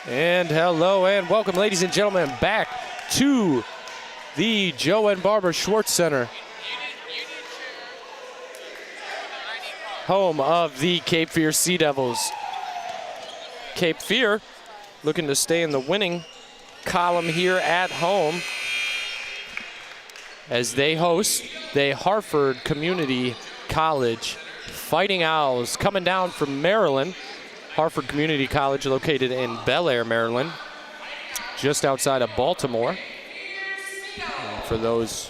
And hello and welcome, ladies and gentlemen, back to the Joe and Barbara Schwartz Center, home of the Cape Fear Sea Devils. Cape Fear looking to stay in the winning column here at home as they host the Harford Community College Fighting Owls, coming down from Maryland. Harford Community College, located in Bel Air, Maryland, just outside of Baltimore. And for those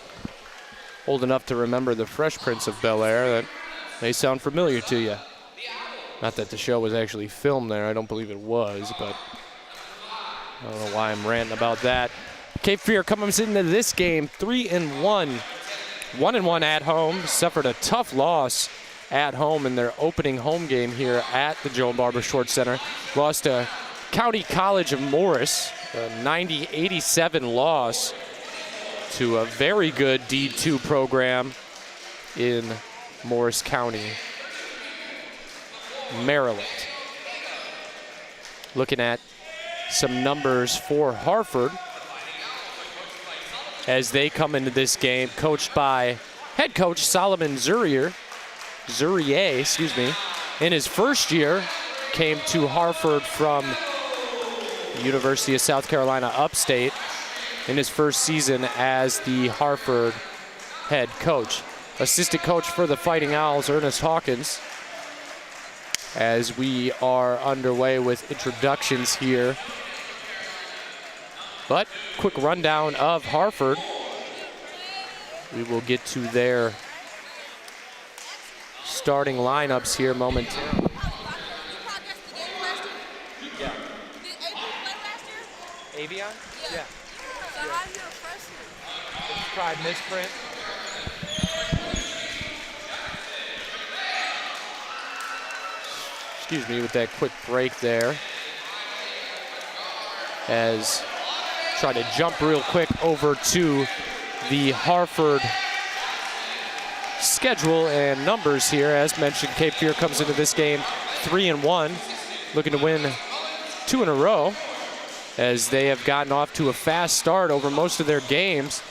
old enough to remember the Fresh Prince of Bel Air, that may sound familiar to you. Not that the show was actually filmed there. I don't believe it was, but I don't know why I'm ranting about that. Cape Fear comes into this game 3-1, 1-1 at home. Suffered a tough loss at home in their opening home game here at the Joe and Barbara Schwartz Center. Lost to County College of Morris, a 90-87 loss to a very good D2 program in Morris County, Maryland. Looking at some numbers for Harford as they come into this game, coached by head coach Solomon Zurier, in his first year, came to Harford from the University of South Carolina Upstate in his first season as the Harford head coach. Assistant coach for the Fighting Owls, Ernest Hawkins, as we are underway with introductions here. But quick rundown of Harford. We will get to their starting lineups here momentarily. Yeah. Did Avion play last year? Avion? Yeah. So how are you a freshman? Tried misprint. with that quick break there. As try to jump real quick over to the Harford schedule and numbers here. As mentioned, Cape Fear comes into this game 3-1, looking to win 2 in a row, as they have gotten off to a fast start over most of their games.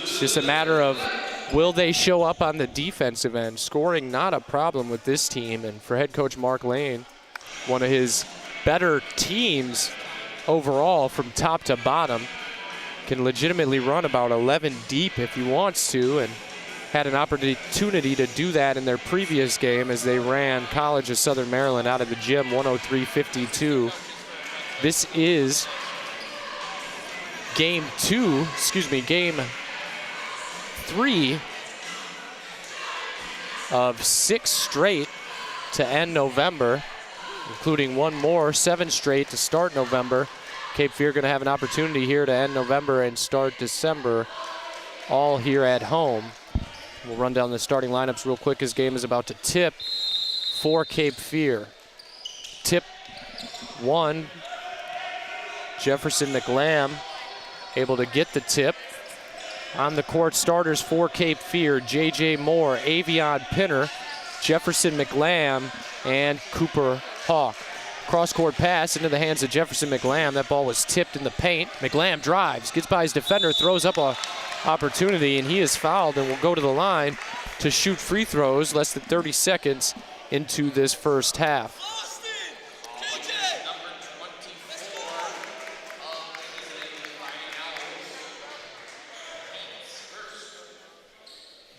It's just a matter of, will they show up on the defensive end? Scoring not a problem with this team, and for head coach Mark Lane, one of his better teams overall from top to bottom, can legitimately run about 11 deep if he wants to, and had an opportunity to do that in their previous game as they ran College of Southern Maryland out of the gym 103-52. This is game 3 of 6 straight to end November, including one more, 7 straight to start November. Cape Fear going to have an opportunity here to end November and start December, all here at home. We'll run down the starting lineups real quick. This game is about to tip for Cape Fear. Tip 1, Jefferson McLam able to get the tip. On the court, starters for Cape Fear: J.J. Moore, Avion Pinner, Jefferson McLam, and Cooper Hawk. Cross-court pass into the hands of Jefferson McLam. That ball was tipped in the paint. McLam drives, gets by his defender, throws up a opportunity, and he is fouled and will go to the line to shoot free throws less than 30 seconds into this first half.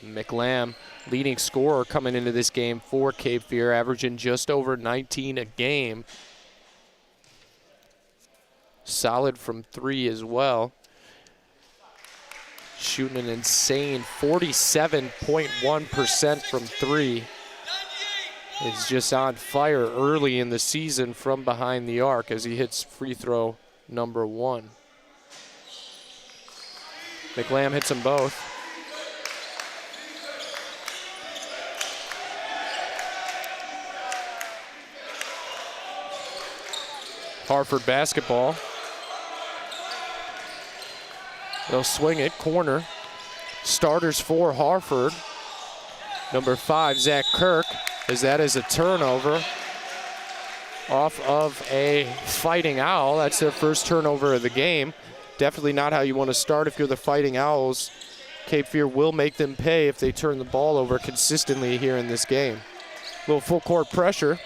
McLam, leading scorer coming into this game for Cape Fear, averaging just over 19 a game. Solid from 3 as well. Shooting an insane 47.1% from 3. It's just on fire early in the season from behind the arc as he hits free throw number 1. McLam hits them both. Harford basketball. They'll swing it, corner. Starters for Harford. Number 5, Zach Kirk, as that is a turnover off of a Fighting Owl. That's their first turnover of the game. Definitely not how you want to start if you're the Fighting Owls. Cape Fear will make them pay if they turn the ball over consistently here in this game. A little full court pressure.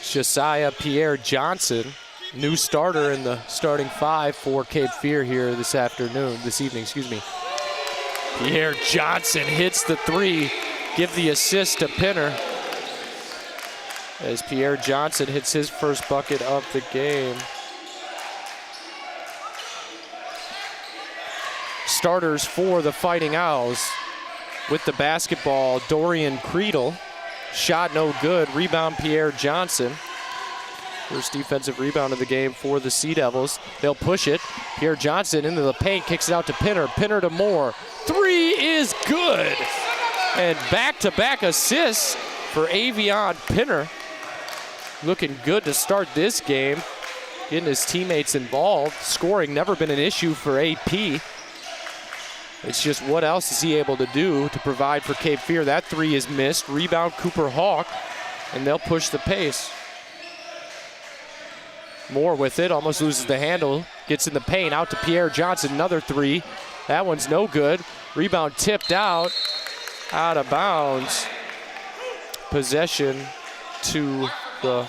Josiah Pierre Johnson, new starter in the starting 5 for Cape Fear here this evening. Pierre Johnson hits the 3, give the assist to Pinner. As Pierre Johnson hits his first bucket of the game. Starters for the Fighting Owls with the basketball: Dorian Creedle. Shot no good. Rebound Pierre Johnson. First defensive rebound of the game for the Sea Devils. They'll push it. Pierre Johnson into the paint, kicks it out to Pinner. Pinner to Moore. 3 is good. And back-to-back assists for Avion Pinner. Looking good to start this game. Getting his teammates involved. Scoring never been an issue for AP. It's just what else is he able to do to provide for Cape Fear. That 3 is missed. Rebound Cooper Hawk, and they'll push the pace. Moore with it, almost loses the handle. Gets in the paint, out to Pierre Johnson, another 3. That one's no good. Rebound tipped out of bounds. Possession to the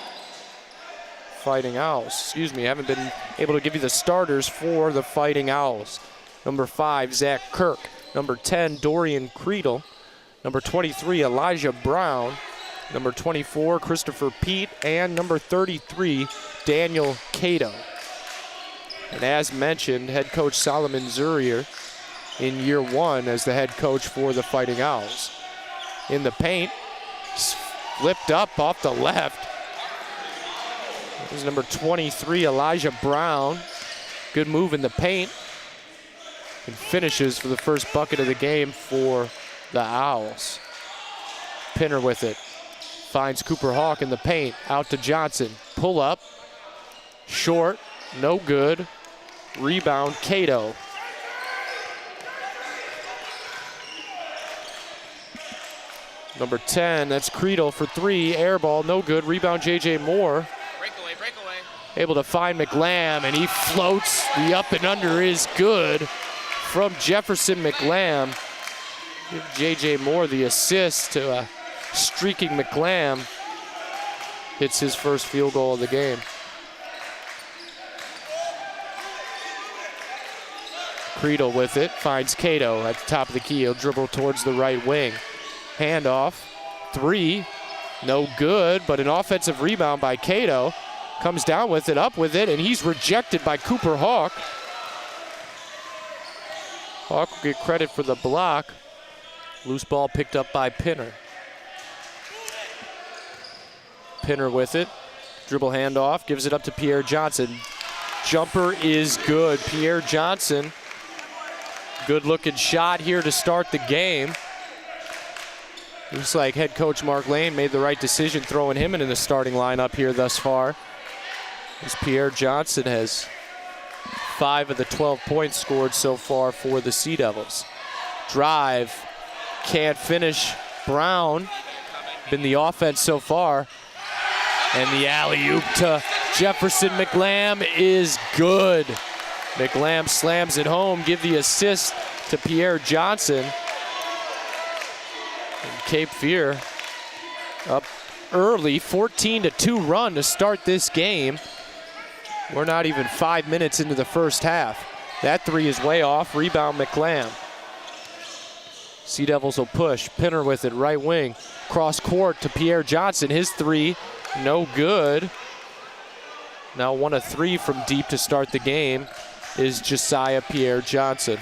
Fighting Owls. Haven't been able to give you the starters for the Fighting Owls. Number 5, Zach Kirk. Number 10, Dorian Creedle. Number 23, Elijah Brown. Number 24, Christopher Pete. And number 33, Daniel Cato. And as mentioned, head coach Solomon Zurier in year 1 as the head coach for the Fighting Owls. In the paint, flipped up off the left. This is number 23, Elijah Brown. Good move in the paint. And finishes for the first bucket of the game for the Owls. Pinner with it. Finds Cooper Hawk in the paint. Out to Johnson. Pull up. Short. No good. Rebound, Cato. Number 10, that's Creedle for 3. Air ball, no good. Rebound, J.J. Moore. Breakaway. Able to find McLam, and he floats. The up and under is good from Jefferson McLam. Give J.J. Moore the assist to a streaking McLam. Hits his first field goal of the game. Creedle with it, finds Cato at the top of the key. He'll dribble towards the right wing. Handoff, 3, no good, but an offensive rebound by Cato. Comes down with it, up with it, and he's rejected by Cooper Hawk. Hawk will get credit for the block. Loose ball picked up by Pinner. Pinner with it, dribble handoff, gives it up to Pierre Johnson. Jumper is good. Pierre Johnson, good looking shot here to start the game. Looks like head coach Mark Lane made the right decision throwing him into the starting lineup here thus far, as Pierre Johnson has 5 of the 12 points scored so far for the Sea Devils. Drive, can't finish. Brown, been the offense so far. And the alley-oop to Jefferson McLam is good. McLam slams it home, give the assist to Pierre Johnson. And Cape Fear up early, 14-2 run to start this game. We're not even 5 minutes into the first half. That 3 is way off, rebound McLam. Sea Devils will push, Pinner with it, right wing. Cross court to Pierre Johnson, his 3, no good. Now 1 of 3 from deep to start the game is Josiah Pierre Johnson.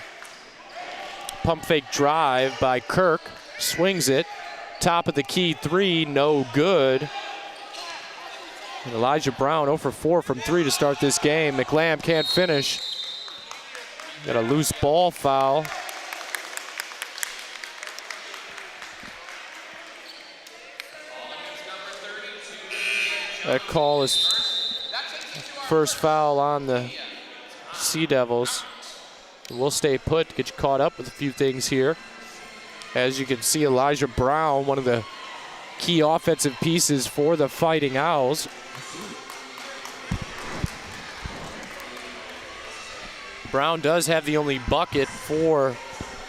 Pump fake drive by Kirk, swings it. Top of the key 3, no good. And Elijah Brown 0 for 4 from 3 to start this game. McLam can't finish. Got a loose ball foul. That call is first foul on the Sea Devils. We'll stay put, get you caught up with a few things here. As you can see, Elijah Brown, one of the key offensive pieces for the Fighting Owls. Brown does have the only bucket for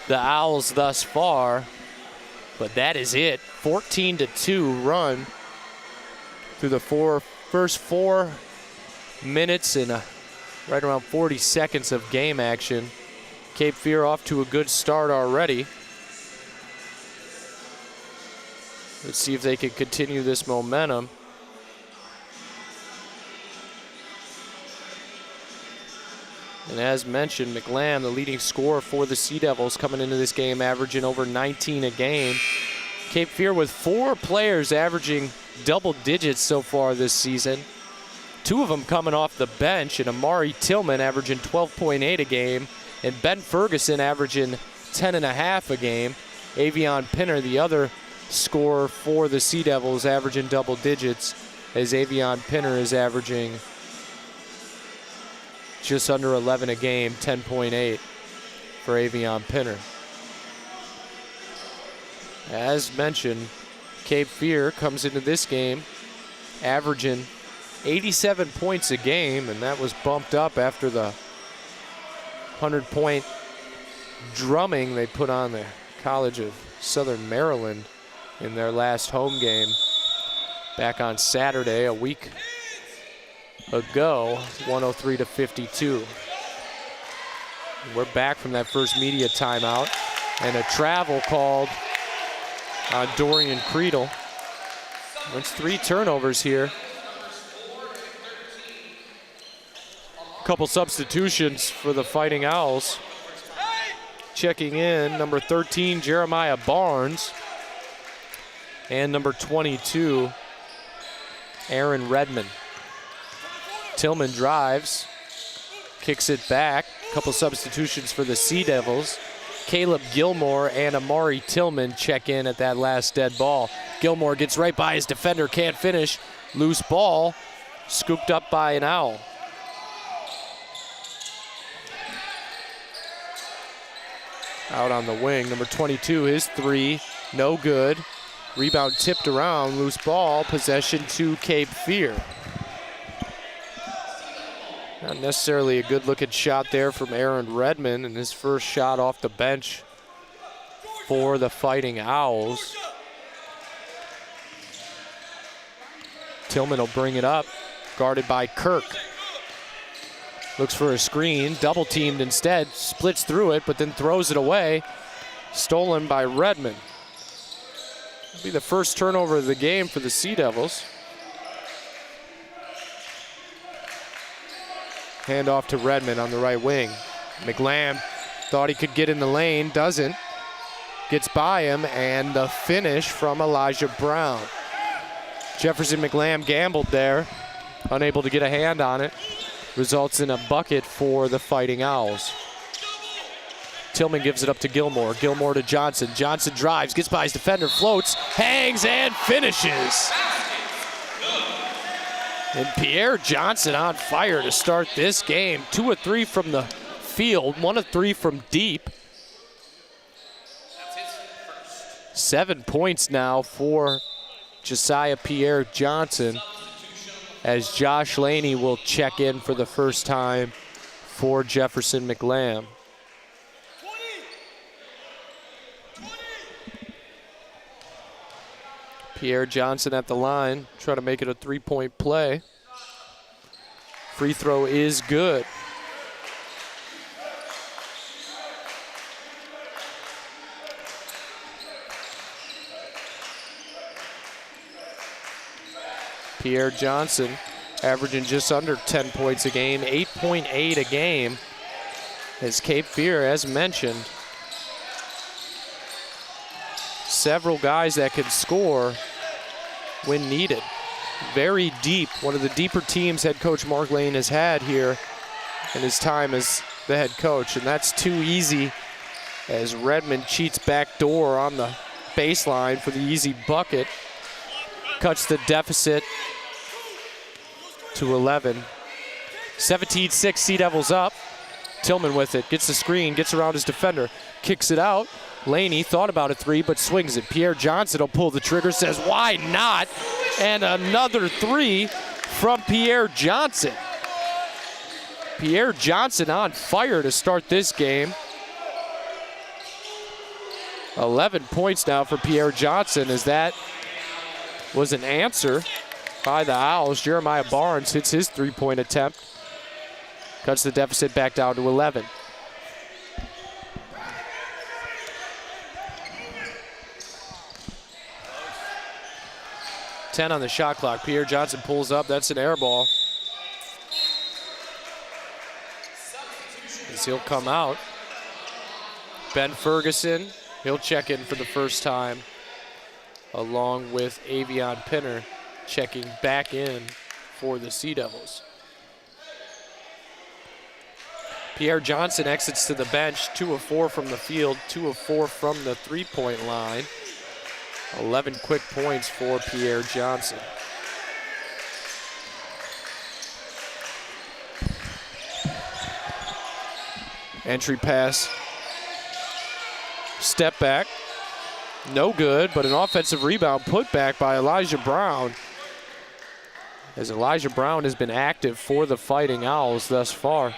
the Owls thus far, but that is it. 14-2 run through the first 4 minutes and right around 40 seconds of game action. Cape Fear off to a good start already. Let's see if they can continue this momentum. And as mentioned, McLam, the leading scorer for the Sea Devils, coming into this game averaging over 19 a game. Cape Fear with 4 players averaging double digits so far this season. 2 of them coming off the bench, and Amari Tillman averaging 12.8 a game, and Ben Ferguson averaging 10.5 a game. Avion Pinner, the other scorer for the Sea Devils, averaging double digits, as Avion Pinner is averaging just under 11 a game, 10.8 for Avion Pinner. As mentioned, Cape Fear comes into this game averaging 87 points a game, and that was bumped up after the 100-point drumming they put on the College of Southern Maryland in their last home game back on Saturday a week ago, 103-52. We're back from that first media timeout, and a travel called on Dorian Creedle. That's 3 turnovers here. A couple substitutions for the Fighting Owls. Checking in, number 13, Jeremiah Barnes, and number 22, Aaron Redmond. Tillman drives, kicks it back. A couple substitutions for the Sea Devils. Caleb Gilmore and Amari Tillman check in at that last dead ball. Gilmore gets right by his defender, can't finish. Loose ball, scooped up by an Owl. Out on the wing, number 22, his three, no good. Rebound tipped around, loose ball, possession to Cape Fear. Not necessarily a good-looking shot there from Aaron Redmond, and his first shot off the bench for the Fighting Owls. Tillman will bring it up, guarded by Kirk. Looks for a screen, double-teamed instead, splits through it, but then throws it away. Stolen by Redmond. It'll be the first turnover of the game for the Sea Devils. Hand off to Redmond on the right wing. McLam thought he could get in the lane, doesn't. Gets by him, and the finish from Elijah Brown. Jefferson McLam gambled there, unable to get a hand on it. Results in a bucket for the Fighting Owls. Tillman gives it up to Gilmore. Gilmore to Johnson. Johnson drives, gets by his defender, floats, hangs, and finishes. And Pierre Johnson on fire to start this game. 2 of 3 from the field, 1 of 3 from deep. 7 points now for Josiah Pierre Johnson, as Josh Laney will check in for the first time for Jefferson McLam. Pierre Johnson at the line, trying to make it a 3-point play. Free throw is good. Pierre Johnson averaging just under 10 points a game, 8.8 a game, as Cape Fear, as mentioned, several guys that can score when needed. Very deep, one of the deeper teams head coach Mark Lane has had here in his time as the head coach, and that's too easy as Redmond cheats backdoor on the baseline for the easy bucket. Cuts the deficit to 11. 17-6, Sea Devils up. Tillman with it, gets the screen, gets around his defender, kicks it out. Laney thought about a three, but swings it. Pierre Johnson will pull the trigger, says, why not? And another three from Pierre Johnson. Pierre Johnson on fire to start this game. 11 points now for Pierre Johnson, as that was an answer by the Owls. Jeremiah Barnes hits his three-point attempt. Cuts the deficit back down to 11. Ten on the shot clock. Pierre Johnson pulls up. That's an air ball. As he'll come out. Ben Ferguson, he'll check in for the first time, along with Avion Pinner checking back in for the Sea Devils. Pierre Johnson exits to the bench, 2 of 4 from the field, 2 of 4 from the three-point line. 11 quick points for Pierre Johnson. Entry pass. Step back. No good, but an offensive rebound put back by Elijah Brown, as Elijah Brown has been active for the Fighting Owls thus far.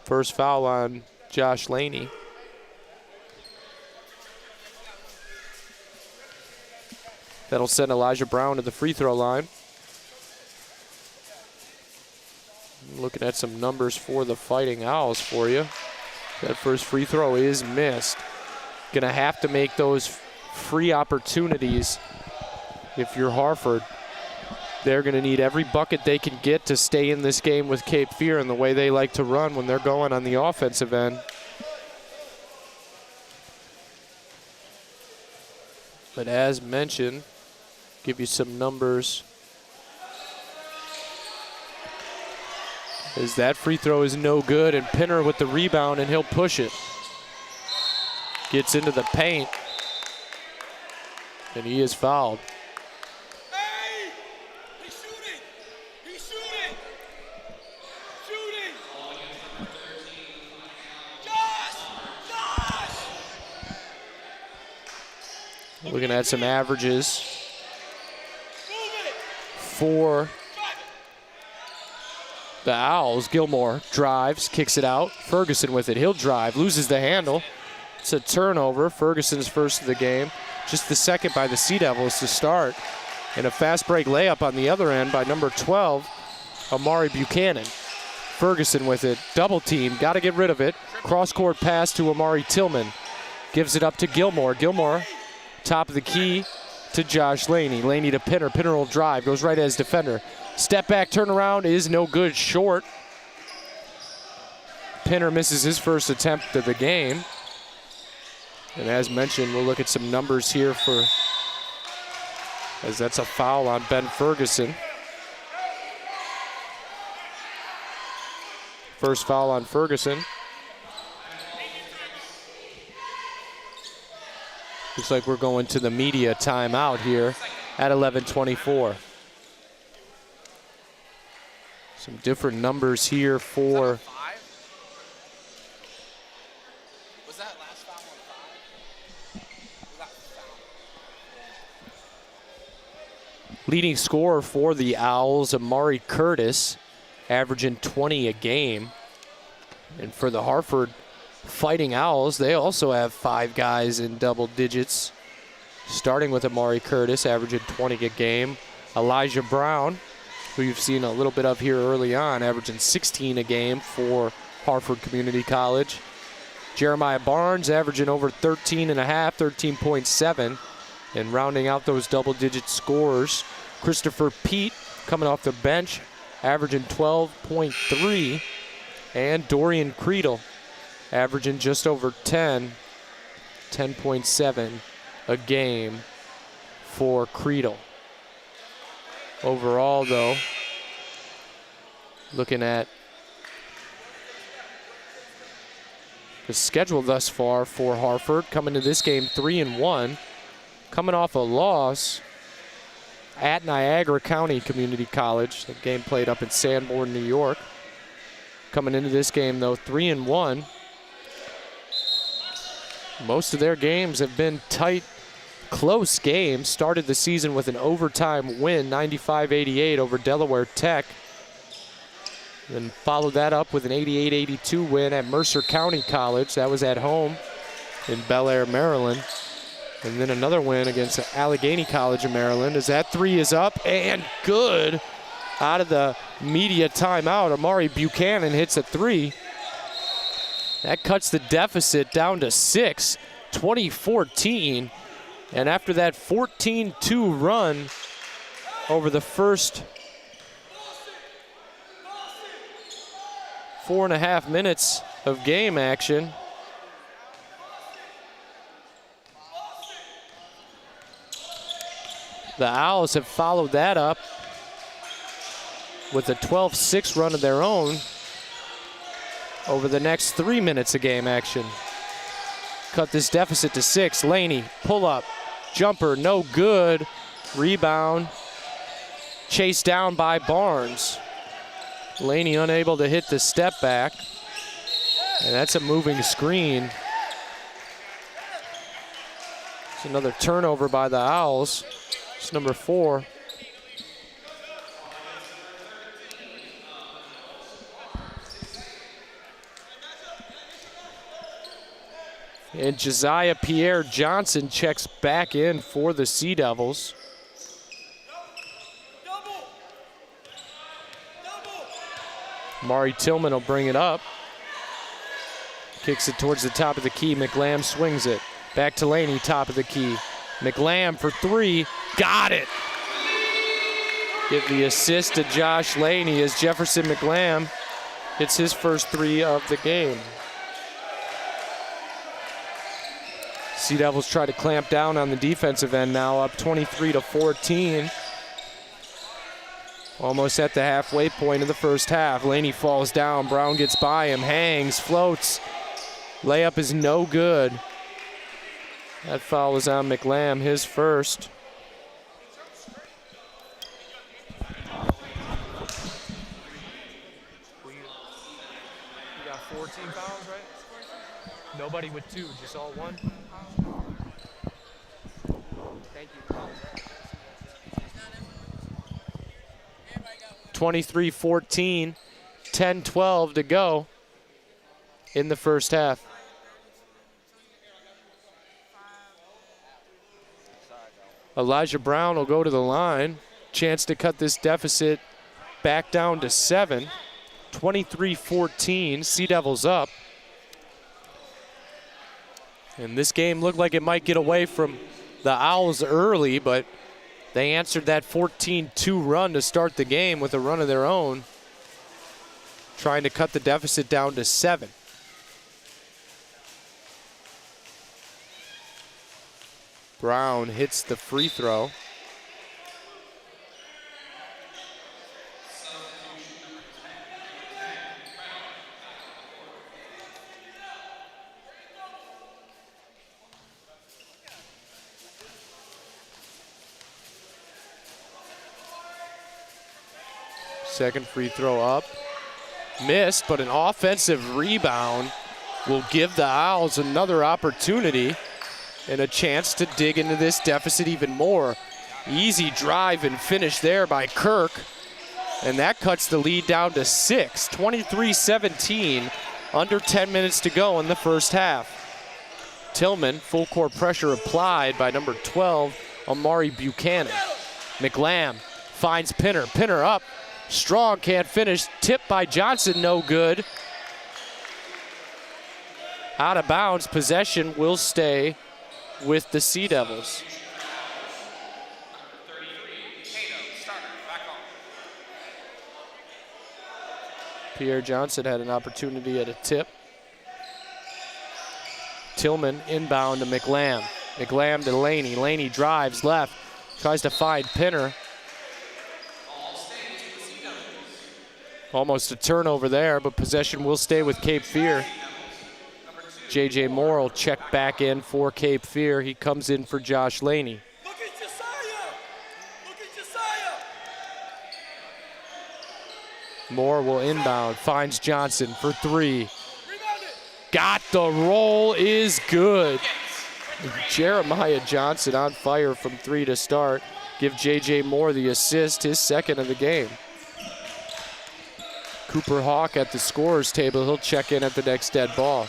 First foul on Josh Laney. That'll send Elijah Brown to the free throw line. Looking at some numbers for the Fighting Owls for you. That first free throw is missed. Gonna have to make those free opportunities if you're Harford. They're gonna need every bucket they can get to stay in this game with Cape Fear and the way they like to run when they're going on the offensive end. But as mentioned, give you some numbers. As that free throw is no good, and Pinner with the rebound, and he'll push it. Gets into the paint, and he is fouled. Hey! He's shooting! He's shooting! Shooting! Josh! Looking at some averages for the Owls. Gilmore drives, kicks it out. Ferguson with it. He'll drive, loses the handle. It's a turnover. Ferguson's first of the game. Just the second by the Sea Devils to start. And a fast break layup on the other end by number 12, Amari Buchanan. Ferguson with it. Double team. Got to get rid of it. Cross-court pass to Amari Tillman. Gives it up to Gilmore. Gilmore, top of the key to Josh Laney. Laney to Pinner. Pinner will drive. Goes right at his defender. Step back turnaround is no good. Short. Pinner misses his first attempt of the game. And as mentioned, we'll look at some numbers here for, as that's a foul on Ben Ferguson. First foul on Ferguson. Looks like we're going to the media timeout here at 11:24. Some different numbers here for. Was that last foul on 5? Leading scorer for the Owls, Amari Curtis, averaging 20 a game. And for the Harford Fighting Owls, they also have 5 guys in double digits, starting with Amari Curtis, averaging 20 a game. Elijah Brown, who you've seen a little bit of here early on, averaging 16 a game for Harford Community College. Jeremiah Barnes averaging over 13 and a half, 13.7. And rounding out those double-digit scores, Christopher Pete coming off the bench, averaging 12.3. And Dorian Creedle averaging just over 10, 10.7 a game for Creedle. Overall, though, looking at the schedule thus far for Harford, coming to this game 3-1, coming off a loss at Niagara County Community College. The game played up in Sanborn, New York. Coming into this game, though, 3-1. Most of their games have been tight, close games. Started the season with an overtime win, 95-88 over Delaware Tech. Then followed that up with an 88-82 win at Mercer County College. That was at home in Bel Air, Maryland. And then another win against Allegheny College of Maryland, as that three is up and good. Out of the media timeout, Amari Buchanan hits a three. That cuts the deficit down to 6, 2014. And after that 14-2 run over the first 4.5 minutes of game action, the Owls have followed that up with a 12-6 run of their own over the next 3 minutes of game action. Cut this deficit to 6. Laney, pull up, jumper, no good. Rebound, chased down by Barnes. Laney unable to hit the step back. And that's a moving screen. It's another turnover by the Owls. It's number 4. And Josiah Pierre Johnson checks back in for the Sea Devils. Mari Tillman will bring it up. Kicks it towards the top of the key. McLam swings it. Back to Laney, top of the key. McLam for 3. Got it. Give the assist to Josh Laney as Jefferson McLam hits his first 3 of the game. Sea Devils try to clamp down on the defensive end now, up 23-14. Almost at the halfway point of the first half. Laney falls down. Brown gets by him, hangs, floats. Layup is no good. That foul is on McLam, his first. We got 14 fouls, right? Nobody with 2, just all 1. Thank you. 23-14, 10-12 to go in the first half. Elijah Brown will go to the line. Chance to cut this deficit back down to 7. 23-14, Sea Devils up. And this game looked like it might get away from the Owls early, but they answered that 14-2 run to start the game with a run of their own, trying to cut the deficit down to 7. Brown hits the free throw. Second free throw up. Missed, but an offensive rebound will give the Owls another opportunity and a chance to dig into this deficit even more. Easy drive and finish there by Kirk. And that cuts the lead down to 6. 23-17, under 10 minutes to go in the first half. Tillman, full court pressure applied by number 12, Amari Buchanan. McLam finds Pinner. Pinner up. Strong, can't finish. Tipped by Johnson, no good. Out of bounds, possession will stay with the Sea Devils. Pierre Johnson had an opportunity at a tip. Tillman inbound to McLam. McLam to Laney. Laney drives left, tries to find Pinner. Almost a turnover there, but possession will stay with Cape Fear. J.J. Moore will check back in for Cape Fear. He comes in for Josh Laney. Look at Josiah! Look at Josiah! Moore will inbound, finds Johnson for 3. Rebound it! Got the roll, is good. Jeremiah Johnson on fire from 3 to start. Give J.J. Moore the assist, his second of the game. Cooper Hawk at the scorer's table. He'll check in at the next dead ball.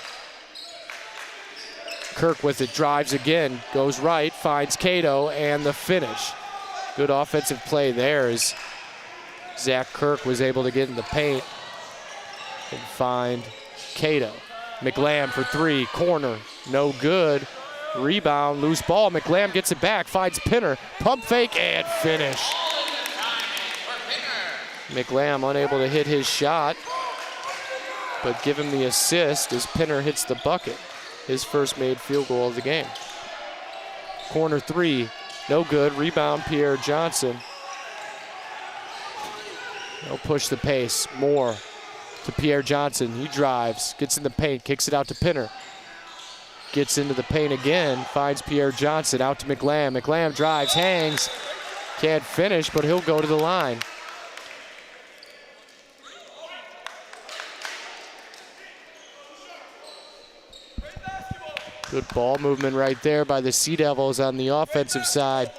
Kirk with it, drives again, goes right, finds Cato, and the finish. Good offensive play there as Zach Kirk was able to get in the paint and find Cato. McLam for 3, corner, no good. Rebound, loose ball. McLam gets it back, finds Pinner, pump fake, and finish. McLam unable to hit his shot, but give him the assist as Pinner hits the bucket. His first made field goal of the game. Corner 3, no good. Rebound, Pierre Johnson. They'll push the pace. Moore to Pierre Johnson. He drives, gets in the paint, kicks it out to Pinner. Gets into the paint again, finds Pierre Johnson, out to McLam. McLam drives, hangs, can't finish, but he'll go to the line. Good ball movement right there by the Sea Devils on the offensive side.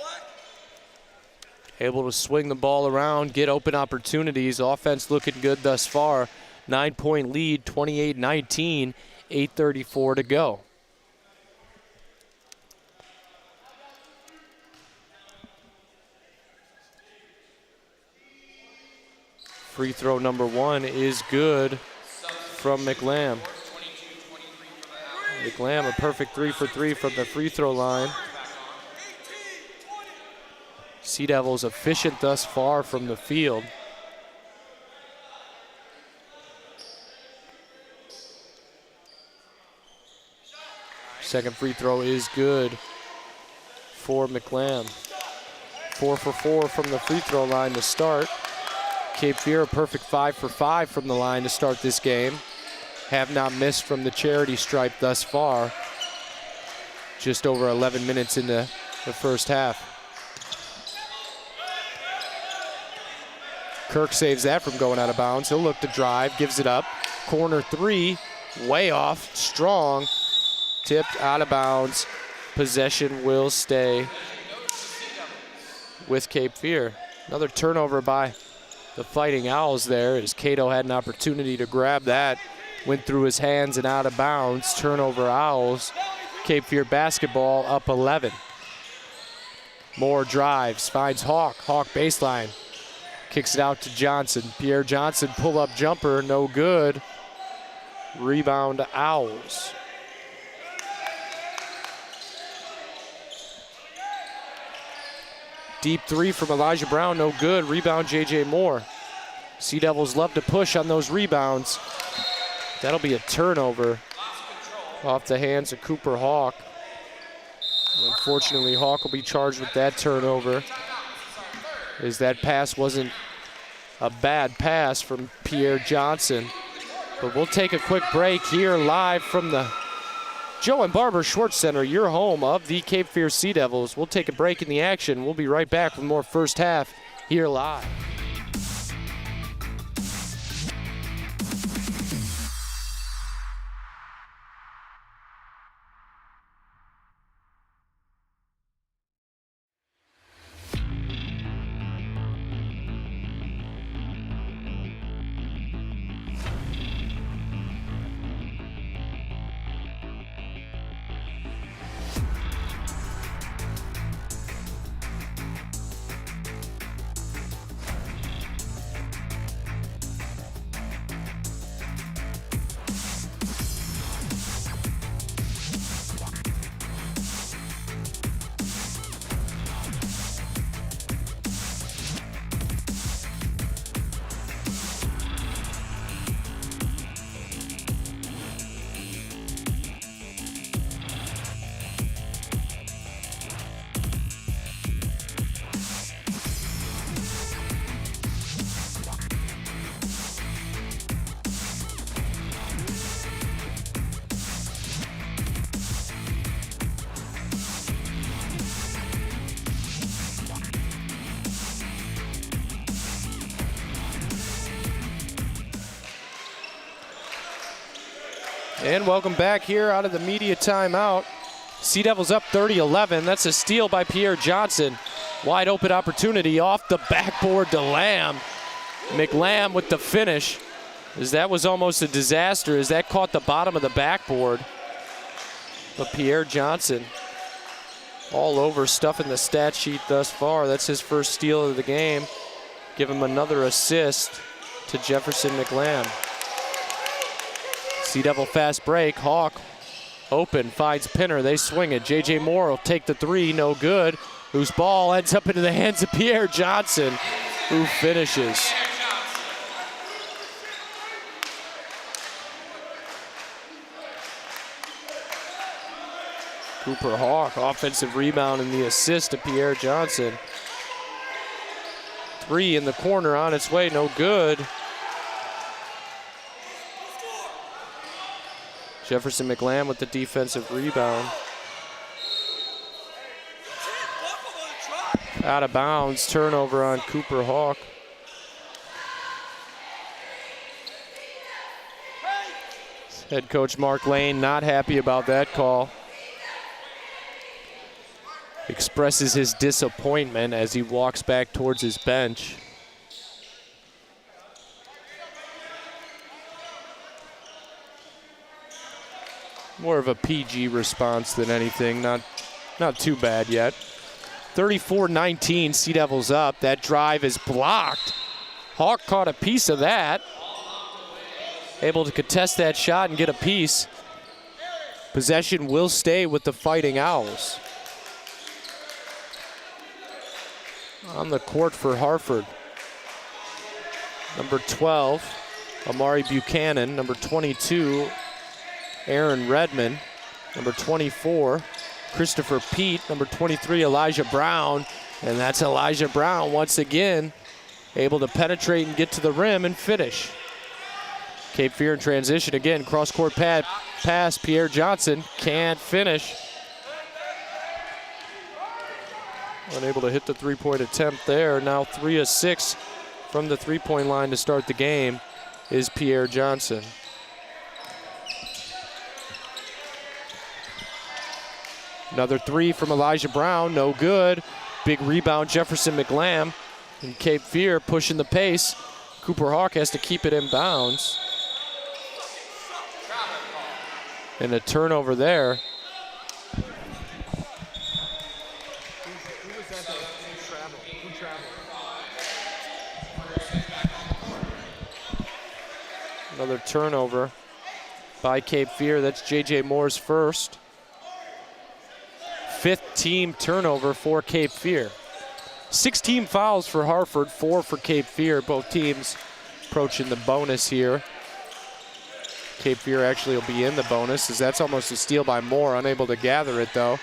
Able to swing the ball around, get open opportunities. Offense looking good thus far. 9-point lead, 28-19, 8:34 to go. Free throw number 1 is good from McLam. McLam, a perfect 3 for 3 from the free throw line. Sea Devils efficient thus far from the field. Second free throw is good for McLam. 4 for 4 from the free throw line to start. Cape Fear a perfect 5 for 5 from the line to start this game. Have not missed from the charity stripe thus far. Just over 11 minutes into the first half. Kirk saves that from going out of bounds. He'll look to drive, gives it up. Corner 3, way off, strong. Tipped out of bounds. Possession will stay with Cape Fear. Another turnover by the Fighting Owls there as Cato had an opportunity to grab that. Went through his hands and out of bounds. Turnover Owls. Cape Fear basketball up 11. Moore drives, finds Hawk. Hawk baseline. Kicks it out to Johnson. Pierre Johnson pull-up jumper, no good. Rebound Owls. Deep 3 from Elijah Brown, no good. Rebound J.J. Moore. Sea Devils love to push on those rebounds. That'll be a turnover off the hands of Cooper Hawk. Unfortunately, Hawk will be charged with that turnover, as that pass wasn't a bad pass from Pierre Johnson. But we'll take a quick break here live from the Joe and Barbara Schwartz Center, your home of the Cape Fear Sea Devils. We'll take a break in the action. We'll be right back with more first half here live. And welcome back here out of the media timeout. Sea Devils up 30-11. That's a steal by Pierre Johnson. Wide open opportunity off the backboard to Lamb. McLam with the finish. As that was almost a disaster as that caught the bottom of the backboard. But Pierre Johnson all over stuff in the stat sheet thus far. That's his first steal of the game. Give him another assist to Jefferson McLam. Sea Devil fast break. Hawk open, finds Pinner. They swing it. J.J. Moore will take the 3, no good. Whose ball ends up into the hands of Pierre Johnson, who finishes. Cooper Hawk, offensive rebound and the assist to Pierre Johnson. 3 in the corner on its way, no good. Jefferson McLam with the defensive rebound. Out of bounds, turnover on Cooper Hawk. Head coach Mark Lane not happy about that call. Expresses his disappointment as he walks back towards his bench. More of a PG response than anything, not too bad yet. 34-19, Sea Devils up. That drive is blocked. Hawk caught a piece of that. Able to contest that shot and get a piece. Possession will stay with the Fighting Owls. On the court for Harford. Number 12, Amari Buchanan. Number 22, Aaron Redmond. Number 24, Christopher Pete. Number 23, Elijah Brown. And that's Elijah Brown once again able to penetrate and get to the rim and finish. Cape Fear in transition again, cross-court pass, Pierre Johnson can't finish. Unable to hit the three-point attempt there. Now 3 of 6 from the three-point line to start the game is Pierre Johnson. Another 3 from Elijah Brown, no good. Big rebound, Jefferson McLam. And Cape Fear pushing the pace. Cooper Hawk has to keep it in bounds. And a turnover there. Another turnover by Cape Fear. That's J.J. Moore's first. 5th team turnover for Cape Fear. 16 fouls for Harford, 4 for Cape Fear. Both teams approaching the bonus here. Cape Fear actually will be in the bonus, as that's almost a steal by Moore, unable to gather it though.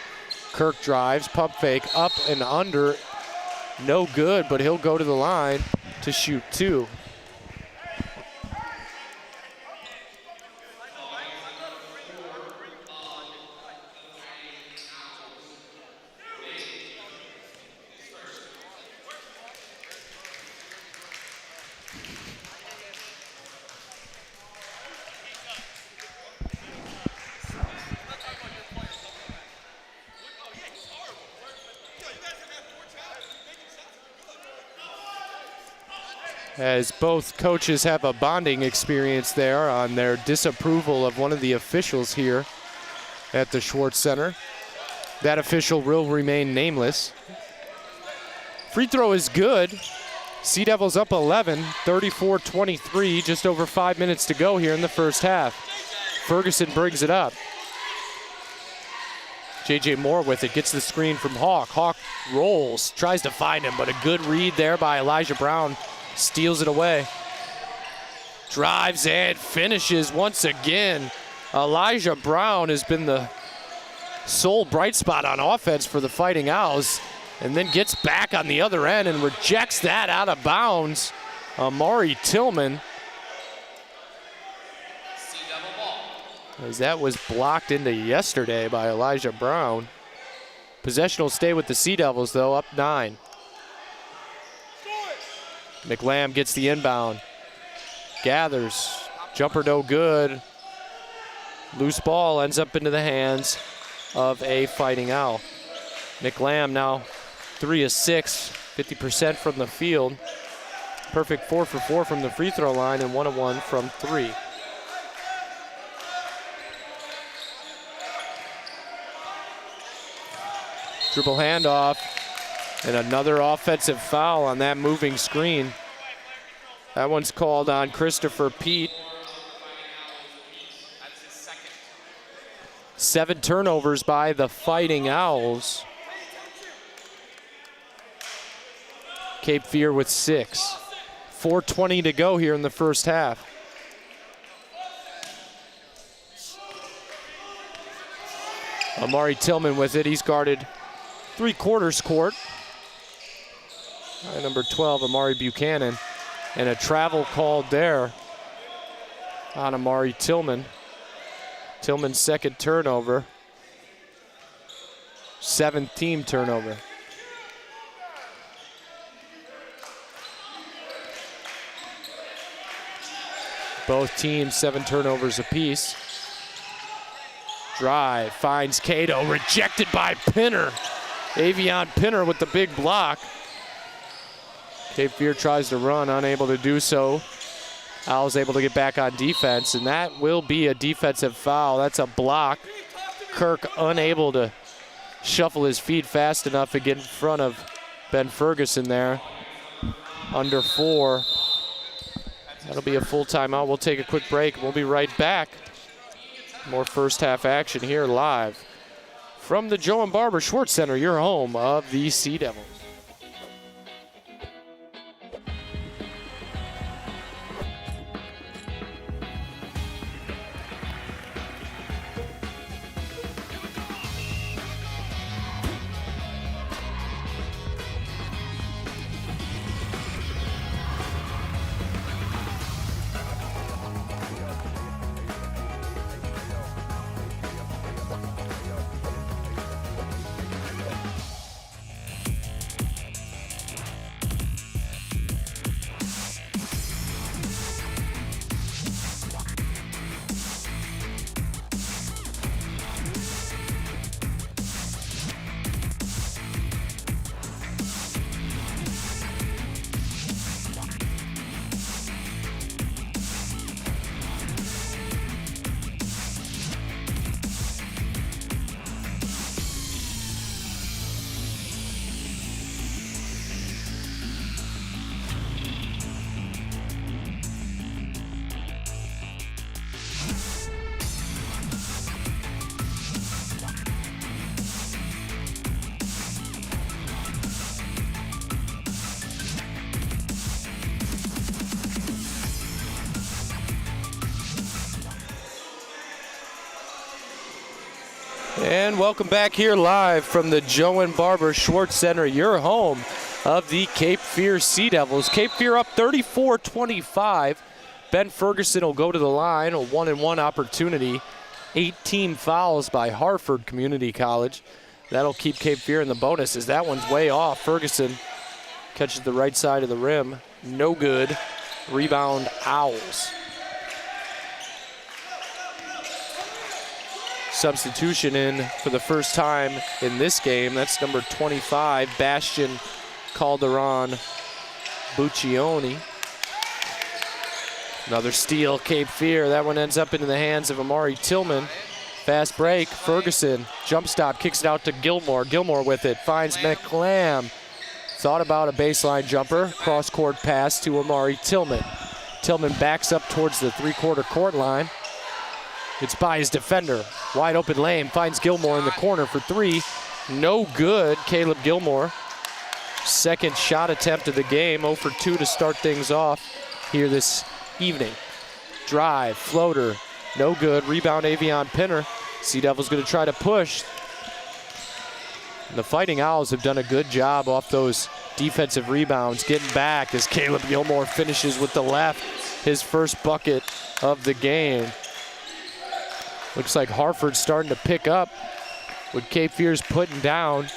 Kirk drives, pump fake, up and under. No good, but he'll go to the line to shoot 2. As both coaches have a bonding experience there on their disapproval of one of the officials here at the Schwartz Center. That official will remain nameless. Free throw is good. Sea Devils up 11, 34-23, just over 5 minutes to go here in the first half. Ferguson brings it up. J.J. Moore with it, gets the screen from Hawk. Hawk rolls, tries to find him, but a good read there by Elijah Brown. Steals it away. Drives and finishes once again. Elijah Brown has been the sole bright spot on offense for the Fighting Owls, and then gets back on the other end and rejects that out of bounds. Amari Tillman. As that was blocked into yesterday by Elijah Brown. Possession will stay with the Sea Devils though, up 9. McLam gets the inbound. Gathers. Jumper no good. Loose ball ends up into the hands of a Fighting Owl. McLam now 3 of 6, 50% from the field. Perfect 4 for 4 from the free throw line and 1 of 1 from 3. Dribble handoff. And another offensive foul on that moving screen. That one's called on Christopher Pete. 7 turnovers by the Fighting Owls. Cape Fear with 6. 4:20 to go here in the first half. Amari Tillman with it. He's guarded 3/4 court. Number 12, Amari Buchanan. And a travel called there on Amari Tillman. Tillman's second turnover. 7th team turnover. Both teams 7 turnovers apiece. Drive, finds Cato, rejected by Pinner. Avion Pinner with the big block. Cape Fear tries to run, unable to do so. Owls able to get back on defense, and that will be a defensive foul. That's a block. Kirk unable to shuffle his feet fast enough to get in front of Ben Ferguson there. Under 4. That'll be a full timeout. We'll take a quick break. We'll be right back. More first half action here live from the Joe and Barbara Schwartz Center, your home of the Sea Devils. And welcome back here live from the Joe and Barbara Schwartz Center, your home of the Cape Fear Sea Devils. Cape Fear up 34-25. Ben Ferguson will go to the line, a 1-and-1 opportunity. 18 fouls by Harford Community College. That'll keep Cape Fear in the bonus as that one's way off. Ferguson catches the right side of the rim. No good. Rebound, Owls. Substitution in for the first time in this game. That's number 25, Bastian Calderon Buccioni. Another steal, Cape Fear. That one ends up into the hands of Amari Tillman. Fast break, Ferguson, jump stop, kicks it out to Gilmore. Gilmore with it, finds McLam. Thought about a baseline jumper, cross-court pass to Amari Tillman. Tillman backs up towards the three-quarter court line. It's by his defender. Wide open lane, finds Gilmore in the corner for three. No good, Caleb Gilmore. Second shot attempt of the game, 0 for 2 to start things off here this evening. Drive, floater, no good. Rebound, Avion Pinner. Sea Devils gonna try to push. And the Fighting Owls have done a good job off those defensive rebounds, getting back as Caleb Gilmore finishes with the left, his first bucket of the game. Looks like Harford's starting to pick up with Cape Fear's putting down.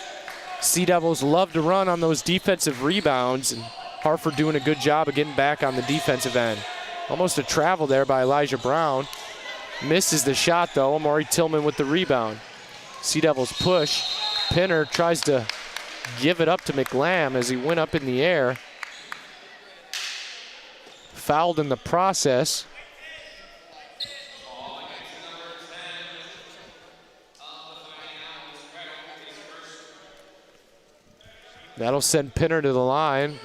Sea Devils love to run on those defensive rebounds, and Harford doing a good job of getting back on the defensive end. Almost a travel there by Elijah Brown. Misses the shot though, Amari Tillman with the rebound. Sea Devils push. Pinner tries to give it up to McLam as he went up in the air. Fouled in the process. That'll send Pinner to the line.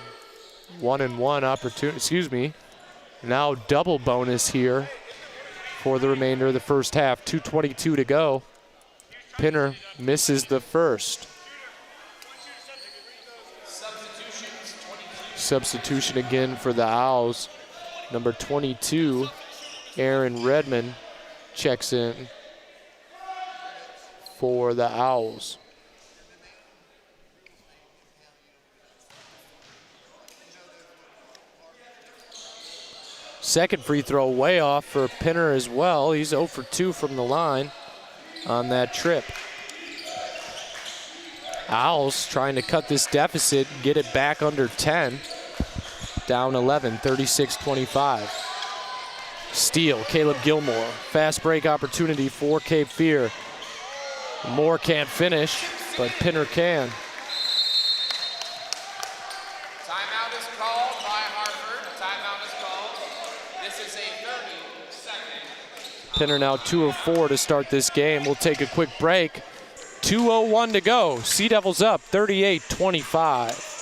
1-and-1 opportunity, Now double bonus here for the remainder of the first half. 2:22 to go. Pinner misses the first. Substitution again for the Owls. Number 22, Aaron Redmond, checks in for the Owls. Second free throw way off for Pinner as well. He's 0 for 2 from the line on that trip. Owls trying to cut this deficit, get it back under 10. Down 11, 36-25. Steal, Caleb Gilmore. Fast break opportunity for Cape Fear. Moore can't finish, but Pinner can. Timeout is called by Harford. Timeout is called. This is a 30-second. Pinner now 2 of 4 to start this game. We'll take a quick break. 2:01 to go. Sea Devils up 38-25.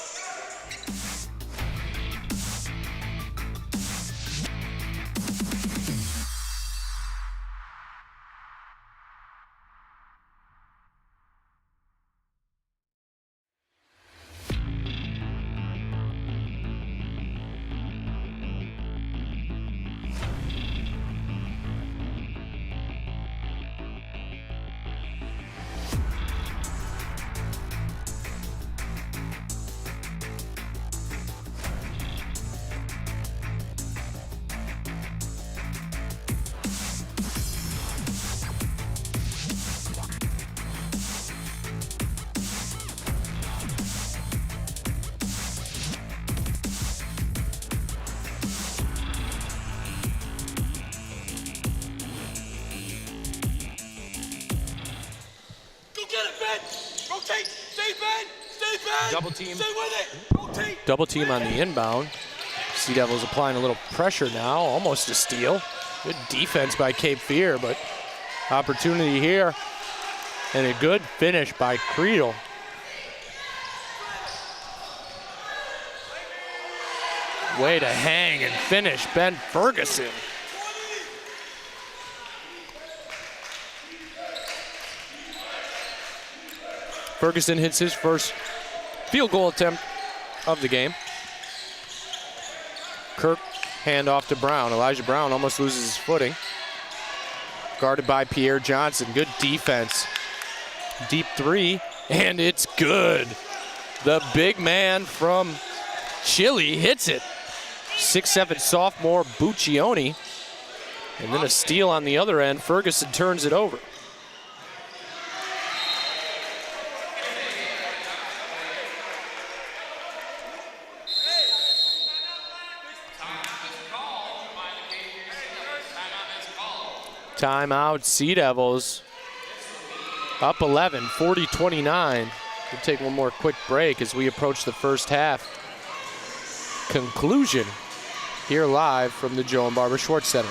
Double team. Stay with it. Rotate. Double team on the inbound. Sea Devils applying a little pressure now, almost a steal. Good defense by Cape Fear, but opportunity here. And a good finish by Creedle. Way to hang and finish Ben Ferguson. Ferguson hits his first field goal attempt of the game. Kirk, handoff to Brown. Elijah Brown almost loses his footing. Guarded by Pierre Johnson. Good defense Deep three, and it's good. The big man from Chile hits it. 6'7" sophomore Buccioni. And then a steal on the other end. Ferguson turns it over. Timeout, Sea Devils. Up 11, 40-29. We'll take one more quick break as we approach the first half conclusion here live from the Joe and Barbara Schwartz Center.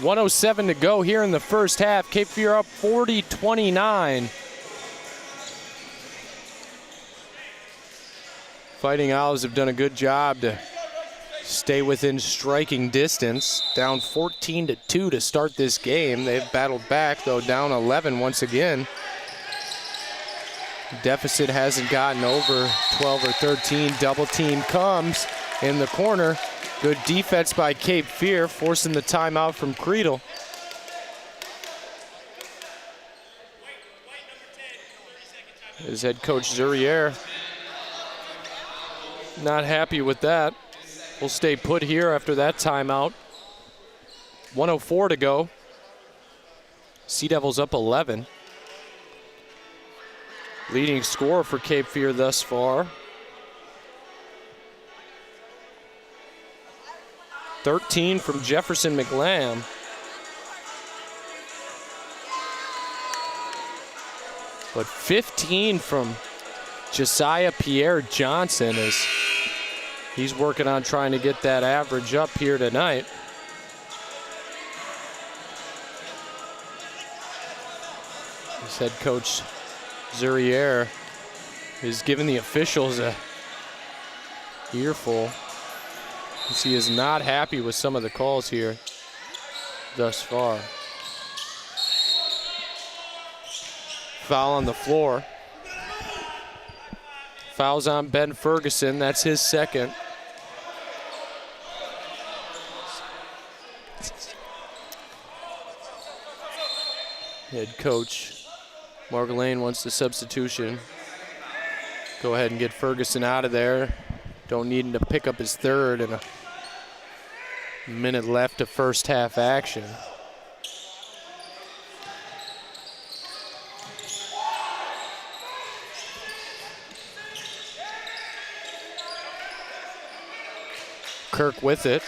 .107 to go here in the first half. Cape Fear up 40-29. Fighting Owls have done a good job to stay within striking distance. Down 14-2 to start this game. They've battled back, though, down 11 once again. Deficit hasn't gotten over 12 or 13. Double team comes in the corner. Good defense by Cape Fear, forcing the timeout from Creedle. His head coach Zurier not happy with that. We'll stay put here after that timeout. 1:04 to go. Sea Devils up 11. Leading scorer for Cape Fear thus far. 13 from Jefferson McLam. But 15 from Josiah Pierre Johnson as he's working on trying to get that average up here tonight. His head coach Zurier is giving the officials a earful, as he is not happy with some of the calls here thus far. Foul on the floor. Foul's on Ben Ferguson. That's his second. Head coach Mark Lane wants the substitution. Go ahead and get Ferguson out of there. Don't need him to pick up his third, and a minute left of first half action. Kirk with it.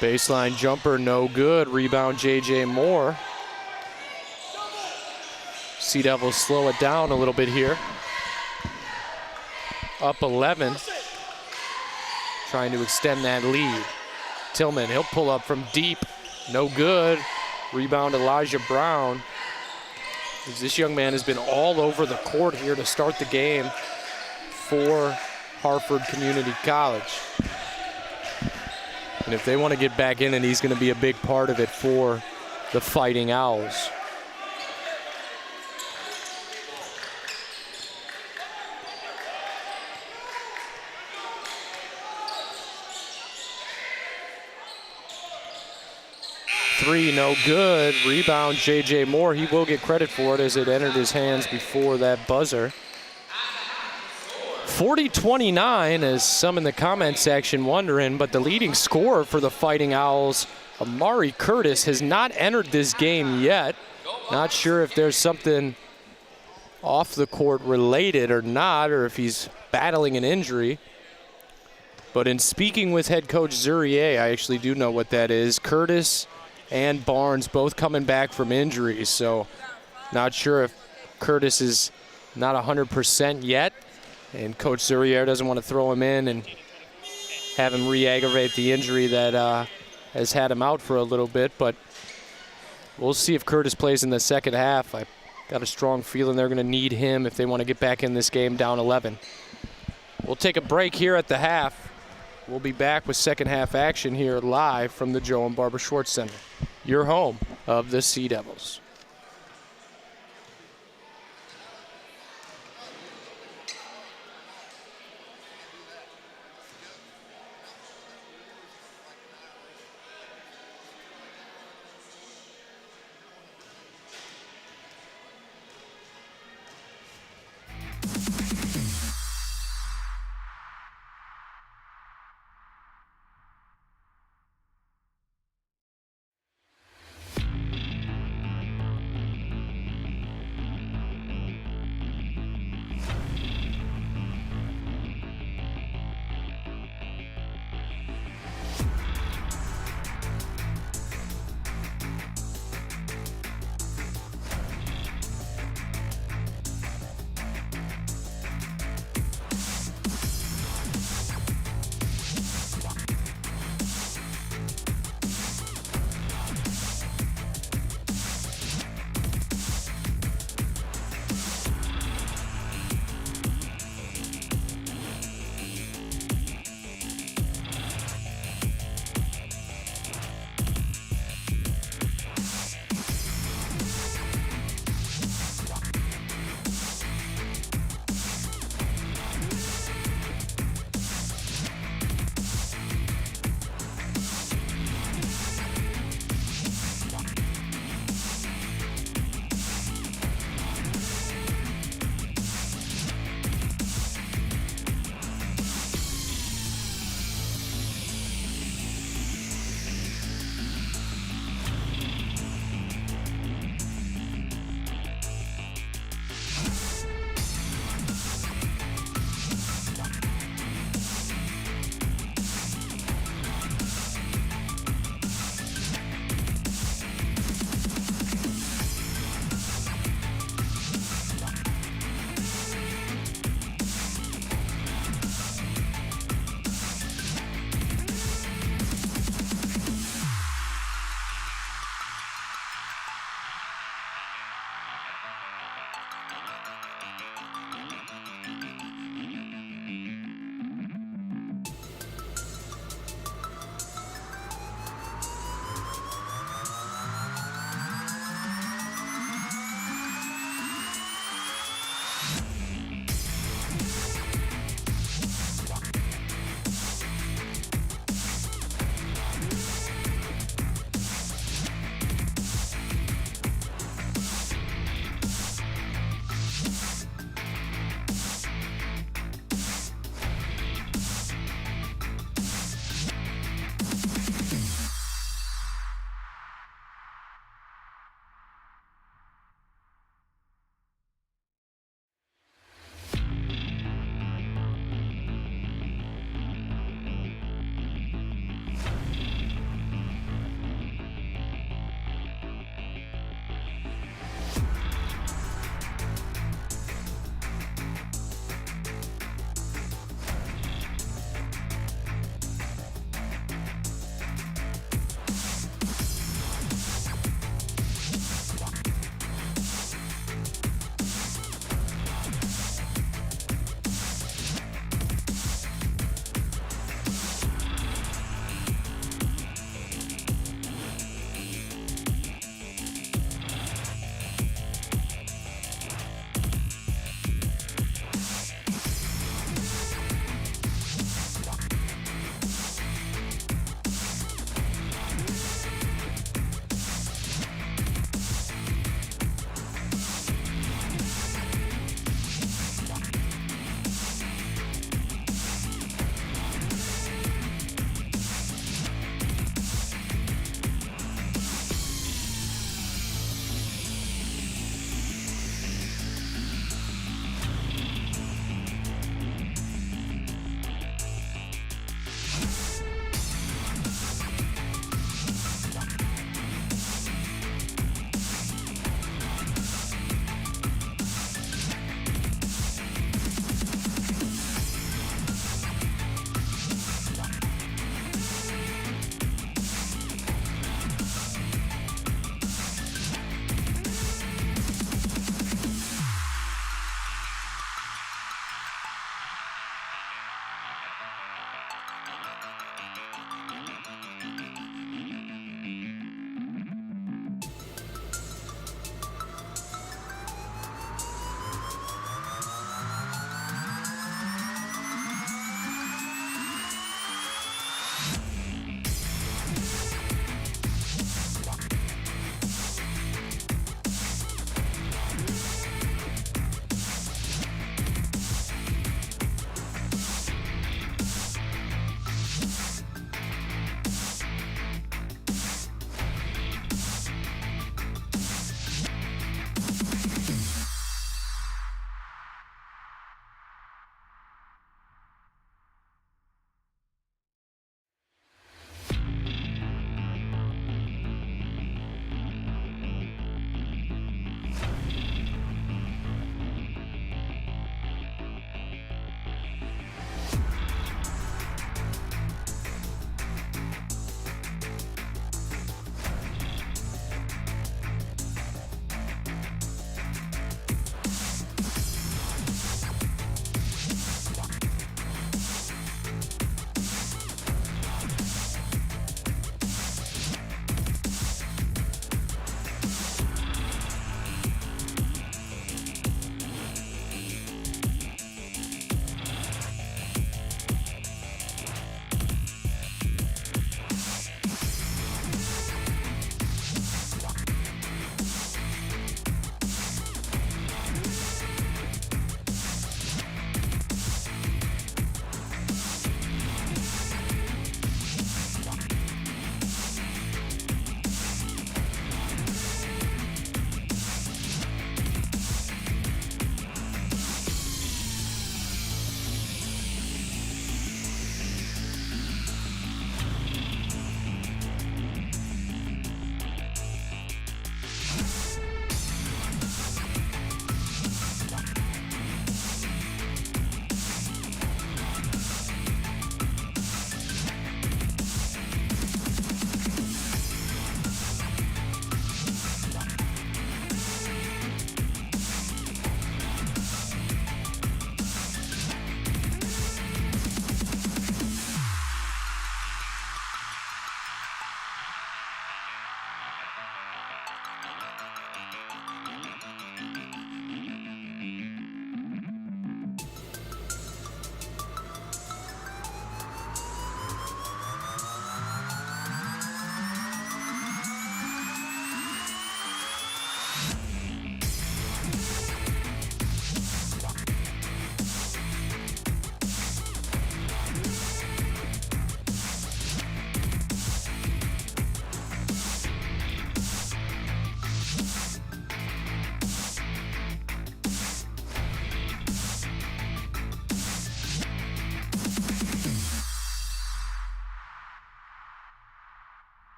Baseline jumper, no good. Rebound, J.J. Moore. Sea Devils slow it down a little bit here. Up 11. Trying to extend that lead. Tillman, he'll pull up from deep. No good. Rebound, Elijah Brown. This young man has been all over the court here to start the game for Harford Community College. And if they want to get back in, and he's going to be a big part of it for the Fighting Owls. Three, no good. Rebound, J.J. Moore. He will get credit for it as it entered his hands before that buzzer. 40-29, as some in the comment section wondering, but the leading scorer for the Fighting Owls, Amari Curtis, has not entered this game yet. Not sure if there's something off the court related or not, or if he's battling an injury. But in speaking with head coach Zurier, I actually do know what that is. Curtis and Barnes both coming back from injuries, so not sure if Curtis is not 100% yet, and Coach Zurier doesn't want to throw him in and have him re-aggravate the injury that has had him out for a little bit. But we'll see if Curtis plays in the second half. I got a strong feeling they're going to need him if they want to get back in this game down 11. We'll take a break here at the half. We'll be back with second half action here live from the Joe and Barbara Schwartz Center, your home of the Sea Devils.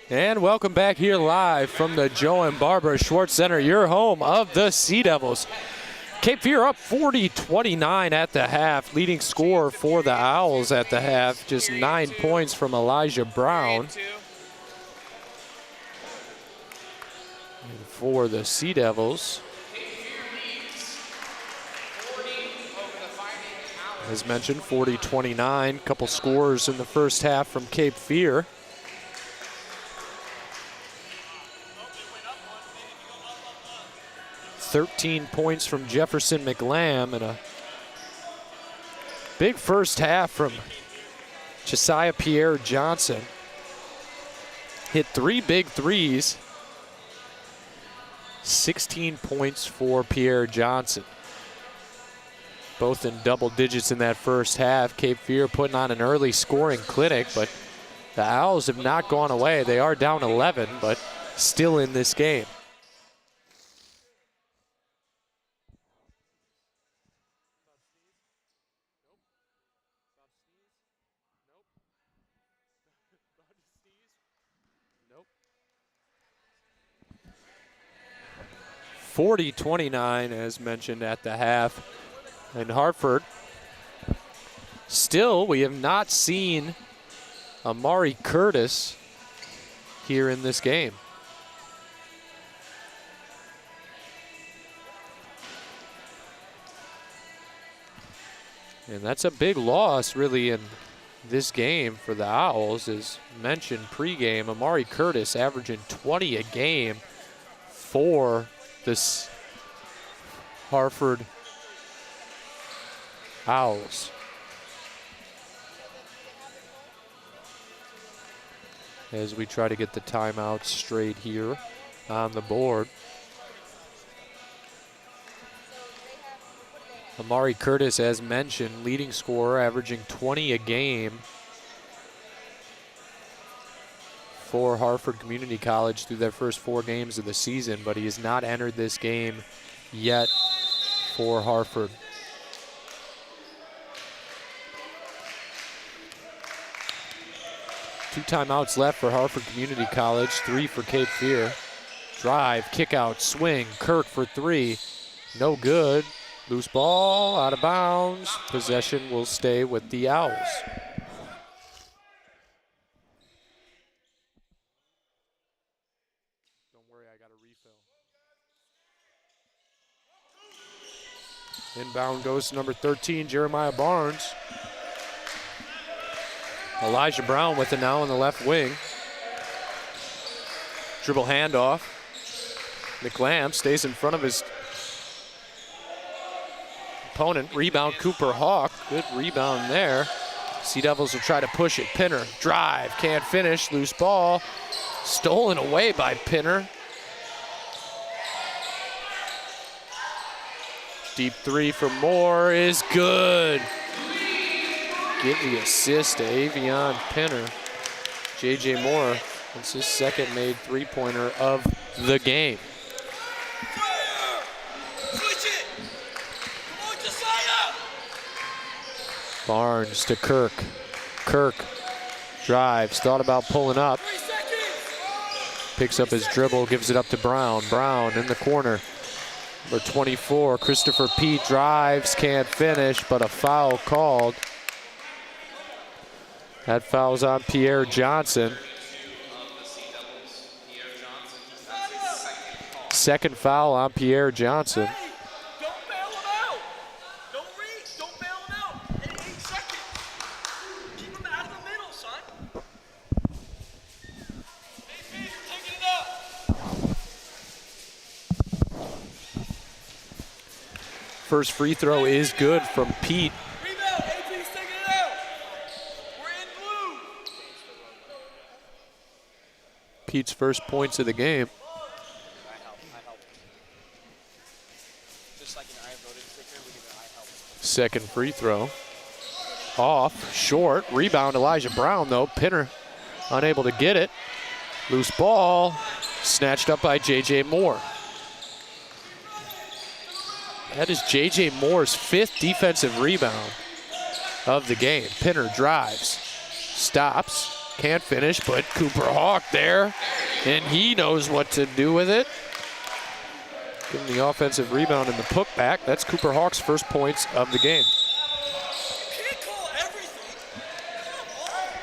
And welcome back here live from the Joe and Barbara Schwartz Center, your home of the Sea Devils. Cape Fear up 40-29 at the half. Leading scorer for the Owls at the half, just 9 points from Elijah Brown. And for the Sea Devils, as mentioned, 40-29. Couple scores in the first half from Cape Fear. $13 points from Jefferson McLam, and a big first half from Josiah Pierre Johnson. Hit 3 big threes. 16 points for Pierre Johnson. Both in double digits in that first half. Cape Fear putting on an early scoring clinic, but the Owls have not gone away. They are down 11, but still in this game. Nope. 40-29, as mentioned, at the half. And Harford, still, we have not seen Amari Curtis here in this game. And that's a big loss, really, in this game for the Owls. As mentioned pregame, Amari Curtis averaging 20 a game for this Harford Owls. As we try to get the timeout straight here on the board. Amari Curtis, as mentioned, leading scorer, averaging 20 a game for Harford Community College through their first 4 games of the season, but he has not entered this game yet for Harford. Two timeouts left for Harford Community College, 3 for Cape Fear. Drive, kick out, swing, Kirk for 3. No good. Loose ball, out of bounds. Possession will stay with the Owls. Don't worry, I got a refill. Inbound goes to number 13, Jeremiah Barnes. Elijah Brown with it now on the left wing. Dribble handoff. McLam stays in front of his opponent. Rebound, Cooper Hawk. Good rebound there. Sea Devils will try to push it. Pinner, drive, can't finish. Loose ball. Stolen away by Pinner. Deep 3 from Moore is good. Give the assist to Avion Pinner. J.J. Moore, that's his second made 3-pointer of the game. Barnes to Kirk. Kirk drives, thought about pulling up. Picks up his dribble, gives it up to Brown. Brown in the corner. Number 24, Christopher Pete drives, can't finish, but a foul called. That foul's on Pierre Johnson. Second foul on Pierre Johnson. Don't bail him out. Don't reach. Don't bail him out. 8 seconds. Keep him out of the middle, son. Hey, you're taking it up. First free throw is good from Pete. Rebound. AP's taking it out. We're in blue. Pete's first points of the game. Second free throw. Off, short, rebound Elijah Brown though. Pinner unable to get it. Loose ball, snatched up by J.J. Moore. That is J.J. Moore's 5th defensive rebound of the game. Pinner drives, stops, Can't finish, but Cooper Hawk there, and he knows what to do with it. Give him the offensive rebound and the putback. That's Cooper Hawk's first points of the game. Can't call everything. Come on.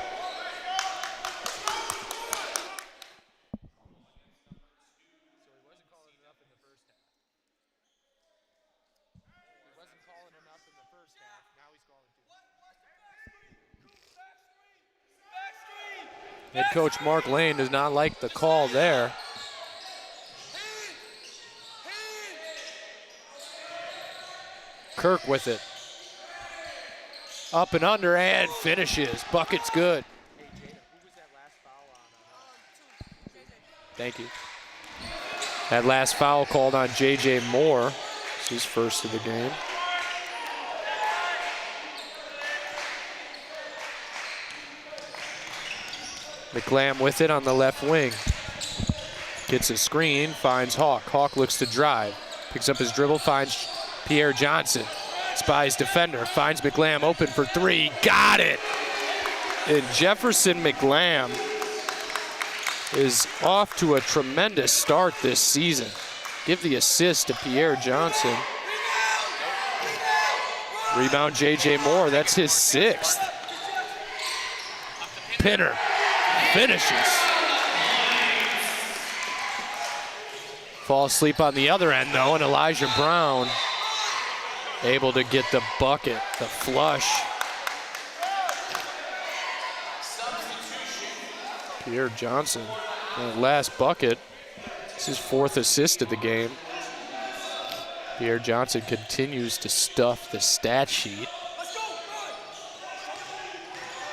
Head coach Mark Lane does not like the call there. Kirk with it. Up and under and finishes. Bucket's good. Thank you. That last foul called on J.J. Moore. It's his first of the game. McLam with it on the left wing. Gets a screen, finds Hawk. Hawk looks to drive. Picks up his dribble, finds Pierre Johnson. Spies defender, finds McLam open for three. Got it! And Jefferson McLam is off to a tremendous start this season. Give the assist to Pierre Johnson. Rebound J.J. Moore, that's his sixth. Pinner finishes. Fall asleep on the other end though, and Elijah Brown able to get the bucket, the flush. Pierre Johnson, that last bucket, it's his fourth assist of the game. Pierre Johnson continues to stuff the stat sheet.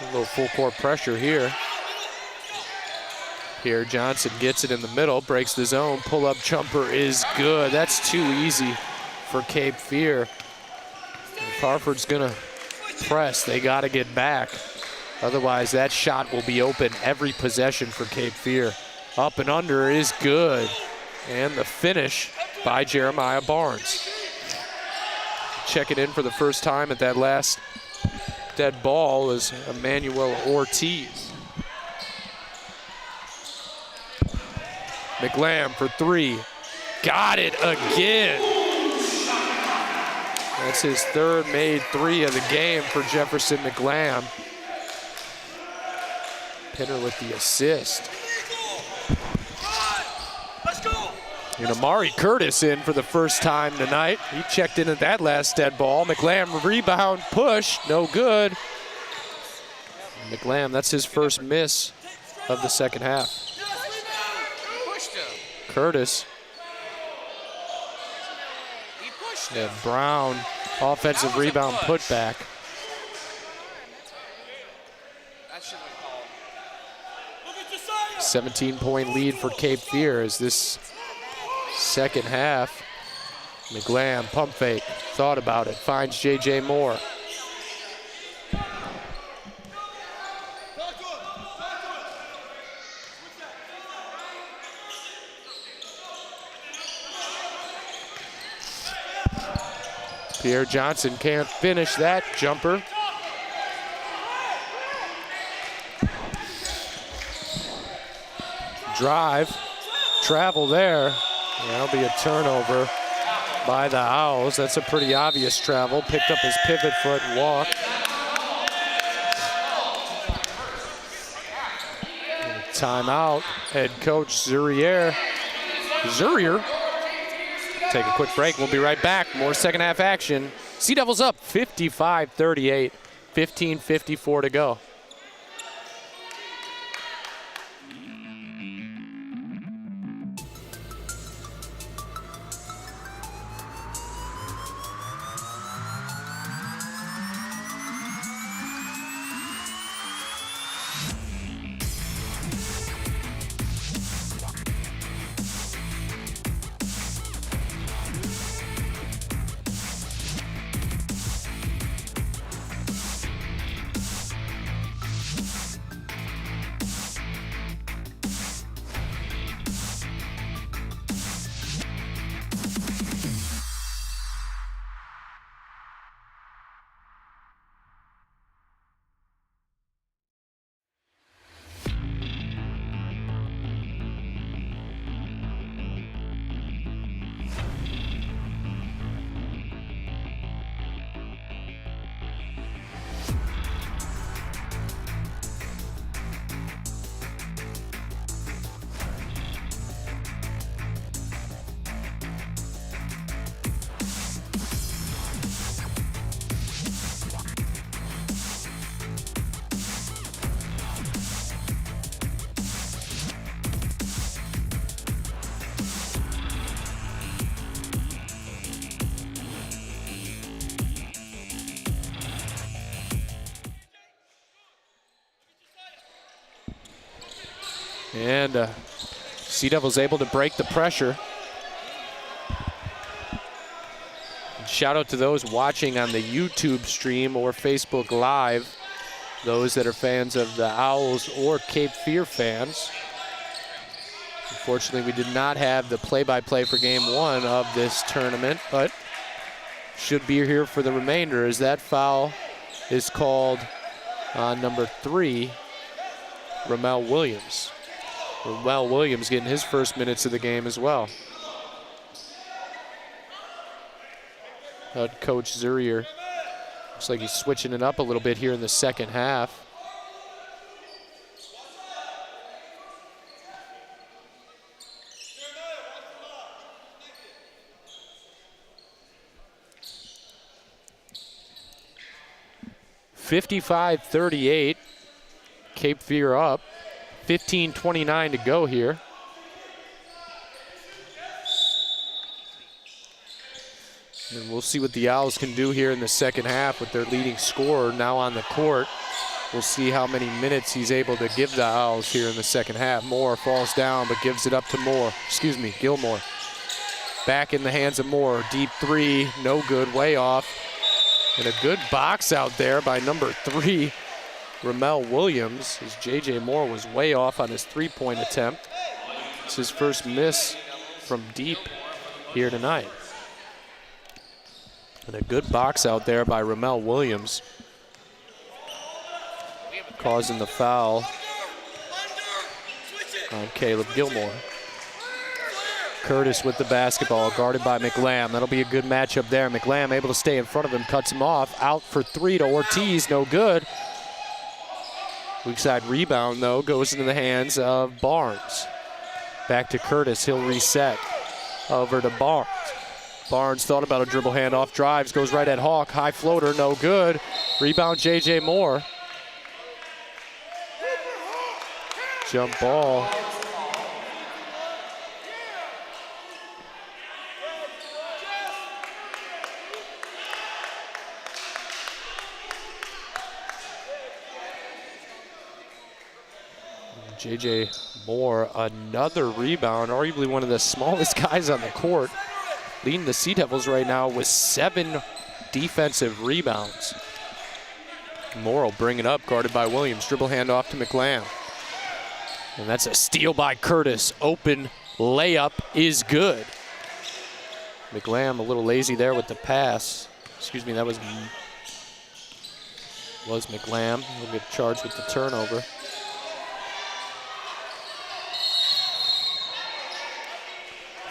A little full court pressure here. Pierre Johnson gets it in the middle, breaks the zone, pull-up jumper is good. That's too easy for Cape Fear. If Harford's gonna press, they gotta get back. Otherwise, that shot will be open every possession for Cape Fear. Up and under is good. And the finish by Jeremiah Barnes. Checking in for the first time at that last dead ball is Emmanuel Ortiz. McLam for three. Got it again. That's his third made three of the game for Jefferson McLam. Pinner with the assist. And Amari Curtis in for the first time tonight. He checked in at that last dead ball. McLam rebound, push, no good. McLam, that's his first miss of the second half. Curtis. And Brown, offensive rebound putback. 17-point lead for Cape Fear as this second half. McLam, pump fake, thought about it, finds J.J. Moore. Pierre Johnson can't finish that jumper. Drive, travel there. That'll be a turnover by the Owls. That's a pretty obvious travel. Picked up his pivot foot and walked. Timeout, head coach Zurier. Take a quick break. We'll be right back. More second half action. Sea Devils up 55-38, 15:54 to go. And Sea Devils able to break the pressure. And shout out to those watching on the YouTube stream or Facebook Live, those that are fans of the Owls or Cape Fear fans. Unfortunately, we did not have the play-by-play for game 1 of this tournament, but should be here for the remainder as that foul is called on number 3, Ramel Williams. Ramel Williams getting his first minutes of the game as well. Head coach Zurier looks like he's switching it up a little bit here in the second half. (55-38), Cape Fear up. 15:29 to go here. And we'll see what the Owls can do here in the second half with their leading scorer now on the court. We'll see how many minutes he's able to give the Owls here in the second half. Moore falls down but gives it up to Gilmore. Back in the hands of Moore. Deep three, no good, way off. And a good box out there by number 3, Ramel Williams, as J.J. Moore was way off on his three-point attempt. It's his first miss from deep here tonight. And a good box out there by Ramel Williams, causing the foul on Caleb Gilmore. Curtis with the basketball, guarded by McLam. That'll be a good matchup there. McLam able to stay in front of him, cuts him off. Out for 3 to Ortiz, no good. Weak side rebound, though, goes into the hands of Barnes. Back to Curtis, he'll reset. Over to Barnes. Barnes thought about a dribble handoff, drives, goes right at Hawk. High floater, no good. Rebound, J.J. Moore. Jump ball. J.J. Moore, another rebound, arguably one of the smallest guys on the court, leading the Sea Devils right now with 7 defensive rebounds. Moore will bring it up, guarded by Williams. Dribble handoff to McLam. And that's a steal by Curtis. Open layup is good. McLam a little lazy there with the pass. Excuse me, that was McLam. He'll get charged with the turnover.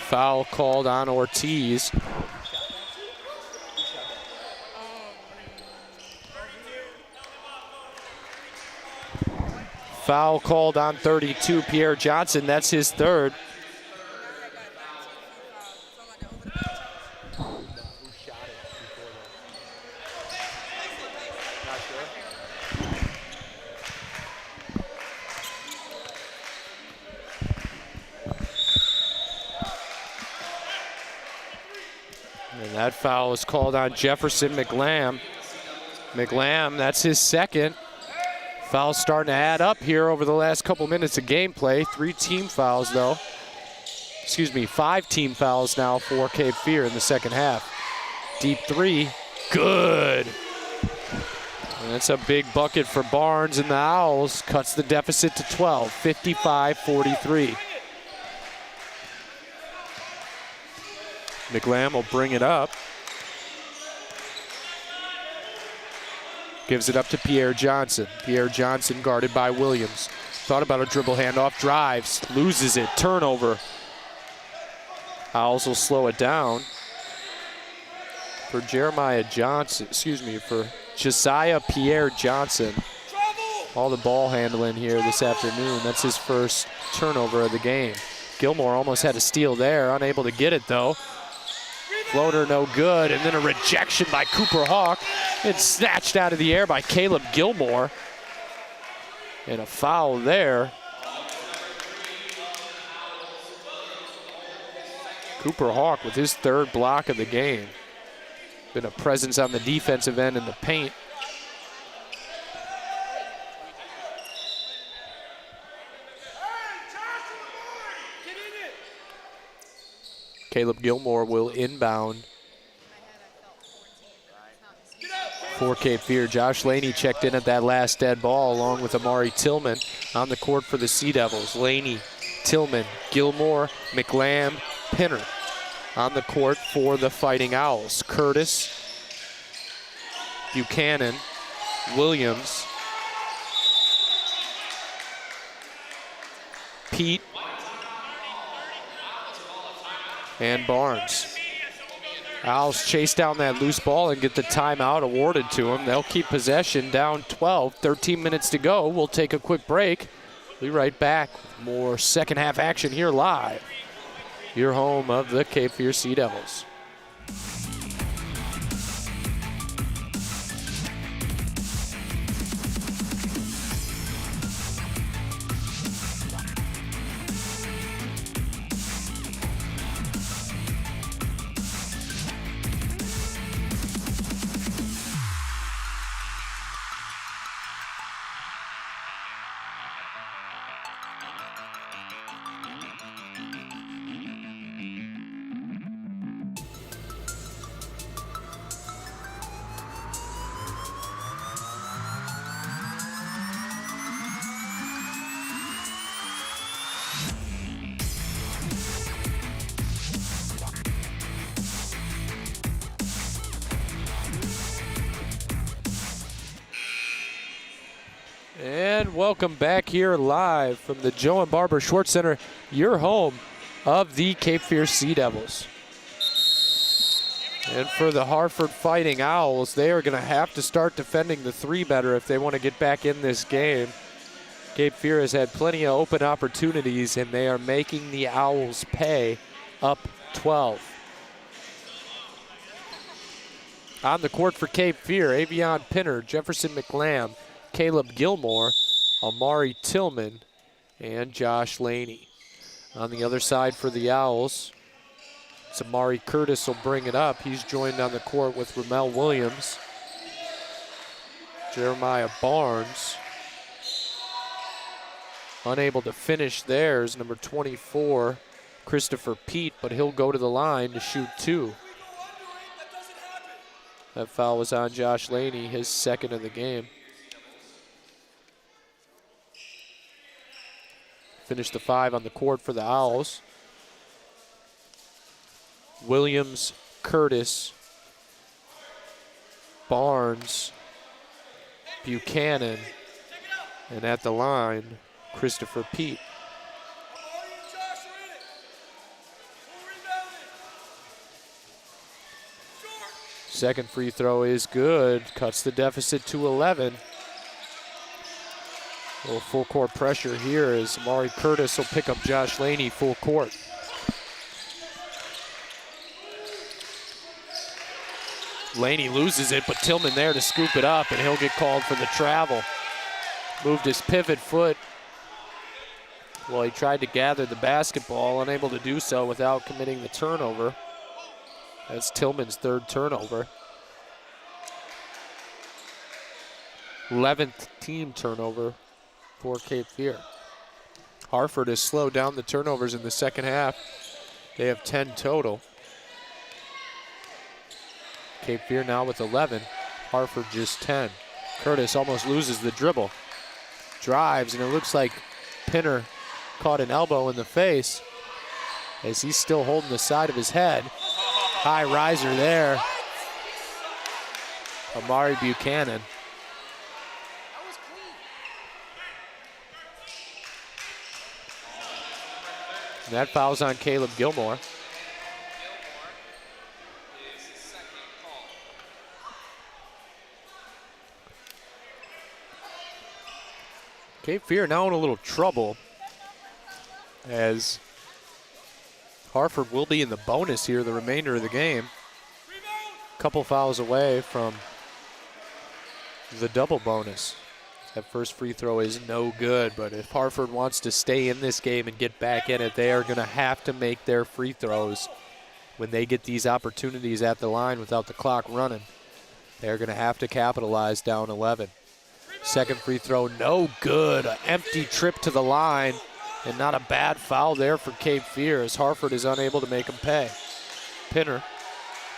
Foul called on Ortiz. Foul called on 32, Pierre Johnson. That's his third. And that foul is called on Jefferson McLam. McLam, that's his second. Fouls starting to add up here over the last couple minutes of gameplay. 3 team fouls, though. Excuse me, 5 team fouls now for Cape Fear in the second half. Deep three, good. And that's a big bucket for Barnes, and the Owls cuts the deficit to 12, 55-43. McLam will bring it up. Gives it up to Pierre Johnson. Pierre Johnson guarded by Williams. Thought about a dribble handoff, drives, loses it, turnover. Owls will slow it down. For Josiah Pierre Johnson. All the ball handling here this afternoon. That's his first turnover of the game. Gilmore almost had a steal there, unable to get it though. Floater no good, and then a rejection by Cooper Hawk. It's snatched out of the air by Caleb Gilmore. And a foul there. Cooper Hawk with his third block of the game. Been a presence on the defensive end in the paint. Caleb Gilmore will inbound for Cape Fear. Josh Laney checked in at that last dead ball along with Amari Tillman on the court for the Sea Devils. Laney, Tillman, Gilmore, McLam, Pinner on the court for the Fighting Owls. Curtis, Buchanan, Williams, Pete, and Barnes. Owls chase down that loose ball and get the timeout awarded to them. They'll keep possession down 12, 13 minutes to go. We'll take a quick break. We'll be right back with more second half action here live. Your home of the Cape Fear Sea Devils. And welcome back here live from the Joe and Barbara Schwartz Center, your home of the Cape Fear Sea Devils. And for the Harford Fighting Owls, they are going to have to start defending the three better if they want to get back in this game. Cape Fear has had plenty of open opportunities, and they are making the Owls pay, up 12. On the court for Cape Fear, Avion Pinner, Jefferson McLam, Caleb Gilmore, Amari Tillman, and Josh Laney. On the other side for the Owls, it's Amari Curtis will bring it up. He's joined on the court with Ramel Williams, Jeremiah Barnes. Unable to finish theirs, number 24, Christopher Pete, but he'll go to the line to shoot two. That foul was on Josh Laney, his second of the game. Finished the five on the court for the Owls. Williams, Curtis, Barnes, Buchanan, and at the line, Christopher Pete. Second free throw is good, cuts the deficit to 11. A little full court pressure here as Amari Curtis will pick up Josh Laney full court. Laney loses it, but Tillman there to scoop it up, and he'll get called for the travel. Moved his pivot foot. Well, he tried to gather the basketball, unable to do so without committing the turnover. That's Tillman's third turnover. 11th team turnover for Cape Fear. Harford has slowed down the turnovers in the second half. They have 10 total. Cape Fear now with 11. Harford just 10. Curtis almost loses the dribble. Drives, and it looks like Pinner caught an elbow in the face as he's still holding the side of his head. High riser there. Amari Buchanan. And that foul's on Caleb Gilmore. Cape Fear now in a little trouble as Harford will be in the bonus here the remainder of the game. Couple fouls away from the double bonus. That first free throw is no good, but if Harford wants to stay in this game and get back in it, they are going to have to make their free throws when they get these opportunities at the line without the clock running. They're going to have to capitalize down 11. Second free throw, no good. An empty trip to the line And not a bad foul there for Cape Fear as Harford is unable to make him pay. Pinner,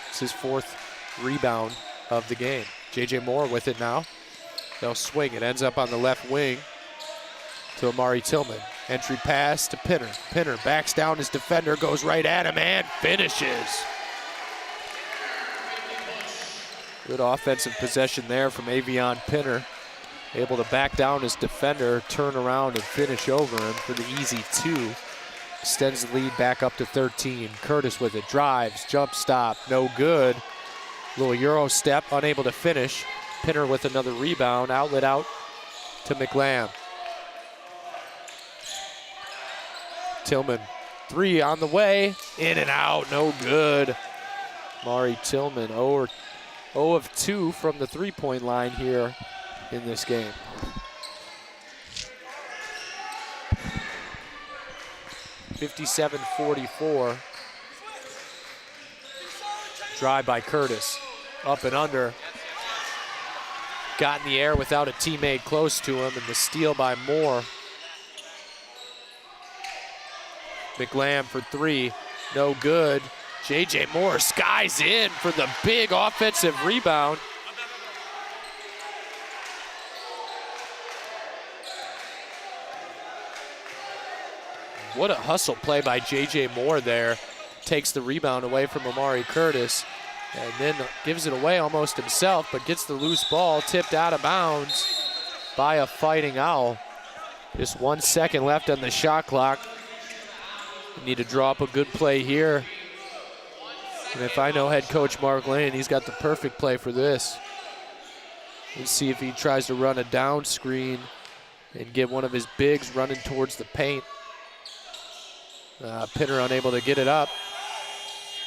it's his 4th rebound of the game. J.J. Moore with it now. They'll swing. It ends up on the left wing to Amari Tillman. Entry pass to Pinner. Pinner backs down his defender, goes right at him and finishes. Good offensive possession there from Avion Pinner. Able to back down his defender, turn around and finish over him for the easy 2. Extends the lead back up to 13. Curtis with it, drives, jump stop, no good. Little Euro step, unable to finish. Pinner with another rebound, outlet out to McLam. Tillman, 3 on the way, in and out, no good. Mari Tillman, 0 of 2 from the 3-point line here in this game. (57-44). Drive by Curtis, up and under. Got in the air without a teammate close to him, and the steal by Moore. McLam for 3, no good. J.J. Moore skies in for the big offensive rebound. What a hustle play by J.J. Moore there. Takes the rebound away from Amari Curtis and then gives it away almost himself, but gets the loose ball tipped out of bounds by a Fighting Owl. Just 1 second left on the shot clock. We need to draw up a good play here. And if I know head coach Mark Lane, he's got the perfect play for this. Let's see if he tries to run a down screen and get one of his bigs running towards the paint. Pinner unable to get it up.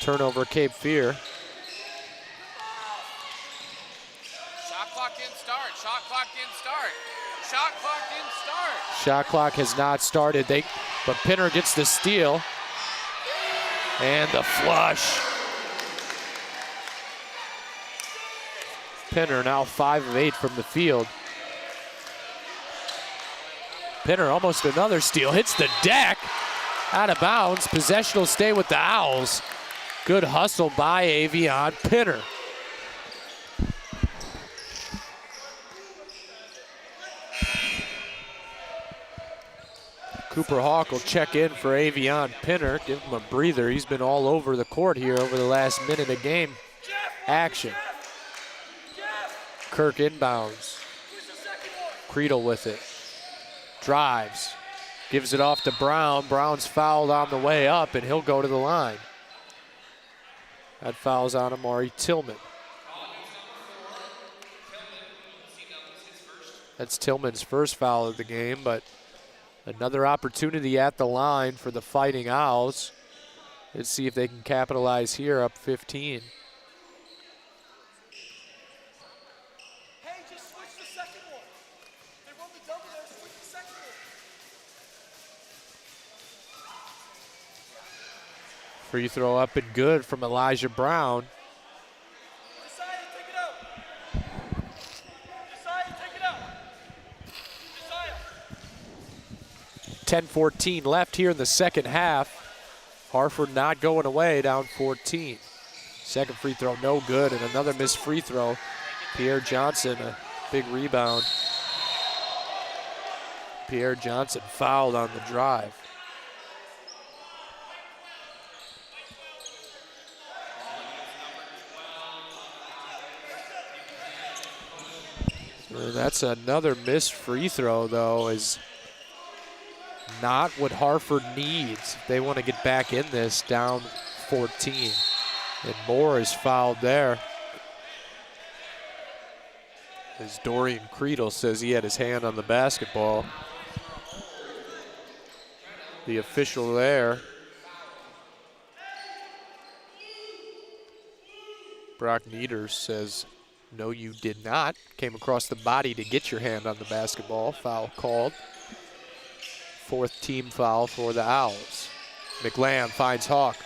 Turnover, Cape Fear. Shot clock didn't start. Shot clock didn't start. Shot clock didn't start. Shot clock has not started. But Pinner gets the steal. And the flush. Pinner now 5 of 8 from the field. Pinner almost another steal. Hits the deck. Out of bounds. Possession will stay with the Owls. Good hustle by Avion Pinner. Cooper Hawk will check in for Avion Pinner. Give him a breather. He's been all over the court here over the last minute of game action. Kirk inbounds. Creedle with it. Drives. Gives it off to Brown. Brown's fouled on the way up, and he'll go to the line. That foul's on Amari Tillman. That's Tillman's first foul of the game, but another opportunity at the line for the Fighting Owls. Let's see if they can capitalize here, up 15. Hey, just switch the second one. They run the double there, switch the second one. Free throw up and good from Elijah Brown. Josiah, take it out. Josiah, take it out. Josiah. 10-14 left here in the second half. Harford not going away, down 14. Second free throw, no good, and another missed free throw. Pierre Johnson, a big rebound. Pierre Johnson fouled on the drive. That's another missed free throw, though, is not what Harford needs. They want to get back in this, down 14. And Moore is fouled there. As Dorian Creedle says he had his hand on the basketball. The official there, Brock Nieders, says, no, you did not. Came across the body to get your hand on the basketball. Foul called. Fourth team foul for the Owls. McLam finds Hawk.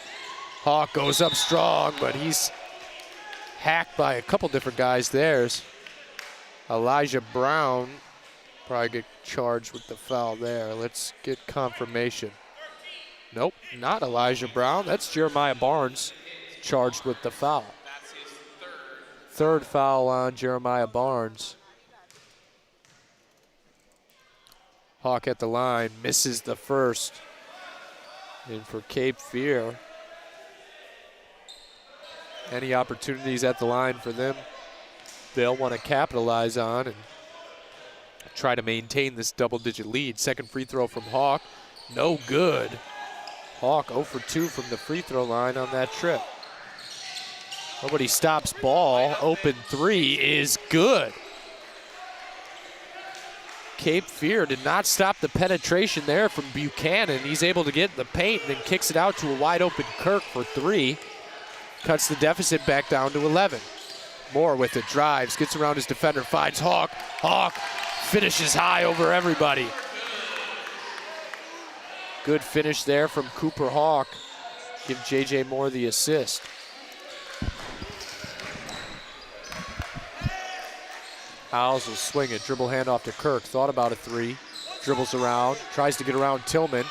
Hawk goes up strong, but he's hacked by a couple different guys. There's Elijah Brown Probably get charged with the foul there. Let's get confirmation. Nope, not Elijah Brown. That's Jeremiah Barnes charged with the foul. That's his Third foul on Jeremiah Barnes. Hawk at the line, misses the first. And for Cape Fear, any opportunities at the line for them, they'll want to capitalize on and try to maintain this double-digit lead. Second free throw from Hawk, no good. Hawk 0 for 2 from the free throw line on that trip. Nobody stops ball. Open three is good. Cape Fear did not stop the penetration there from Buchanan. He's able to get in the paint and then kicks it out to a wide open Kirk for three. Cuts the deficit back down to 11. Moore with it, drives, gets around his defender, finds Hawk. Hawk finishes high over everybody. Good finish there from Cooper Hawk. Give JJ Moore the assist. Howells will swing it, dribble handoff to Kirk. Thought about a three, dribbles around, tries to get around Tillman.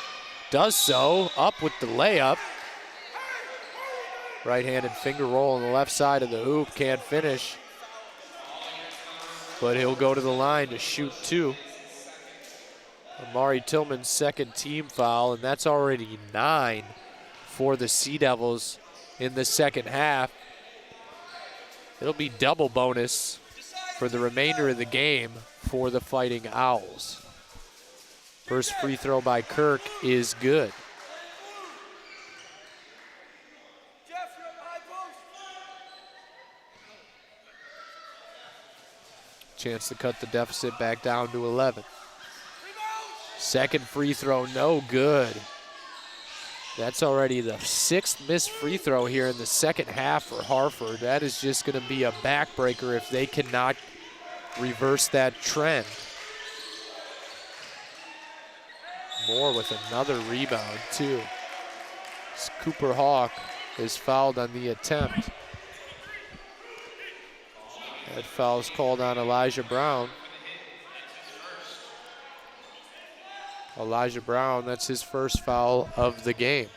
Does so, up with the layup. Right-handed finger roll on the left side of the hoop, can't finish. But he'll go to the line to shoot two. Amari Tillman's second team foul, and that's already 9 for the Sea Devils in the second half. It'll be double bonus for the remainder of the game for the Fighting Owls. First free throw by Kirk is good. Chance to cut the deficit back down to 11. Second free throw, no good. That's already the 6th missed free throw here in the second half for Harford. That is just going to be a backbreaker if they cannot reverse that trend. Moore with another rebound too. Cooper Hawk is fouled on the attempt. That foul is called on Elijah Brown. Elijah Brown, that's his first foul of the game.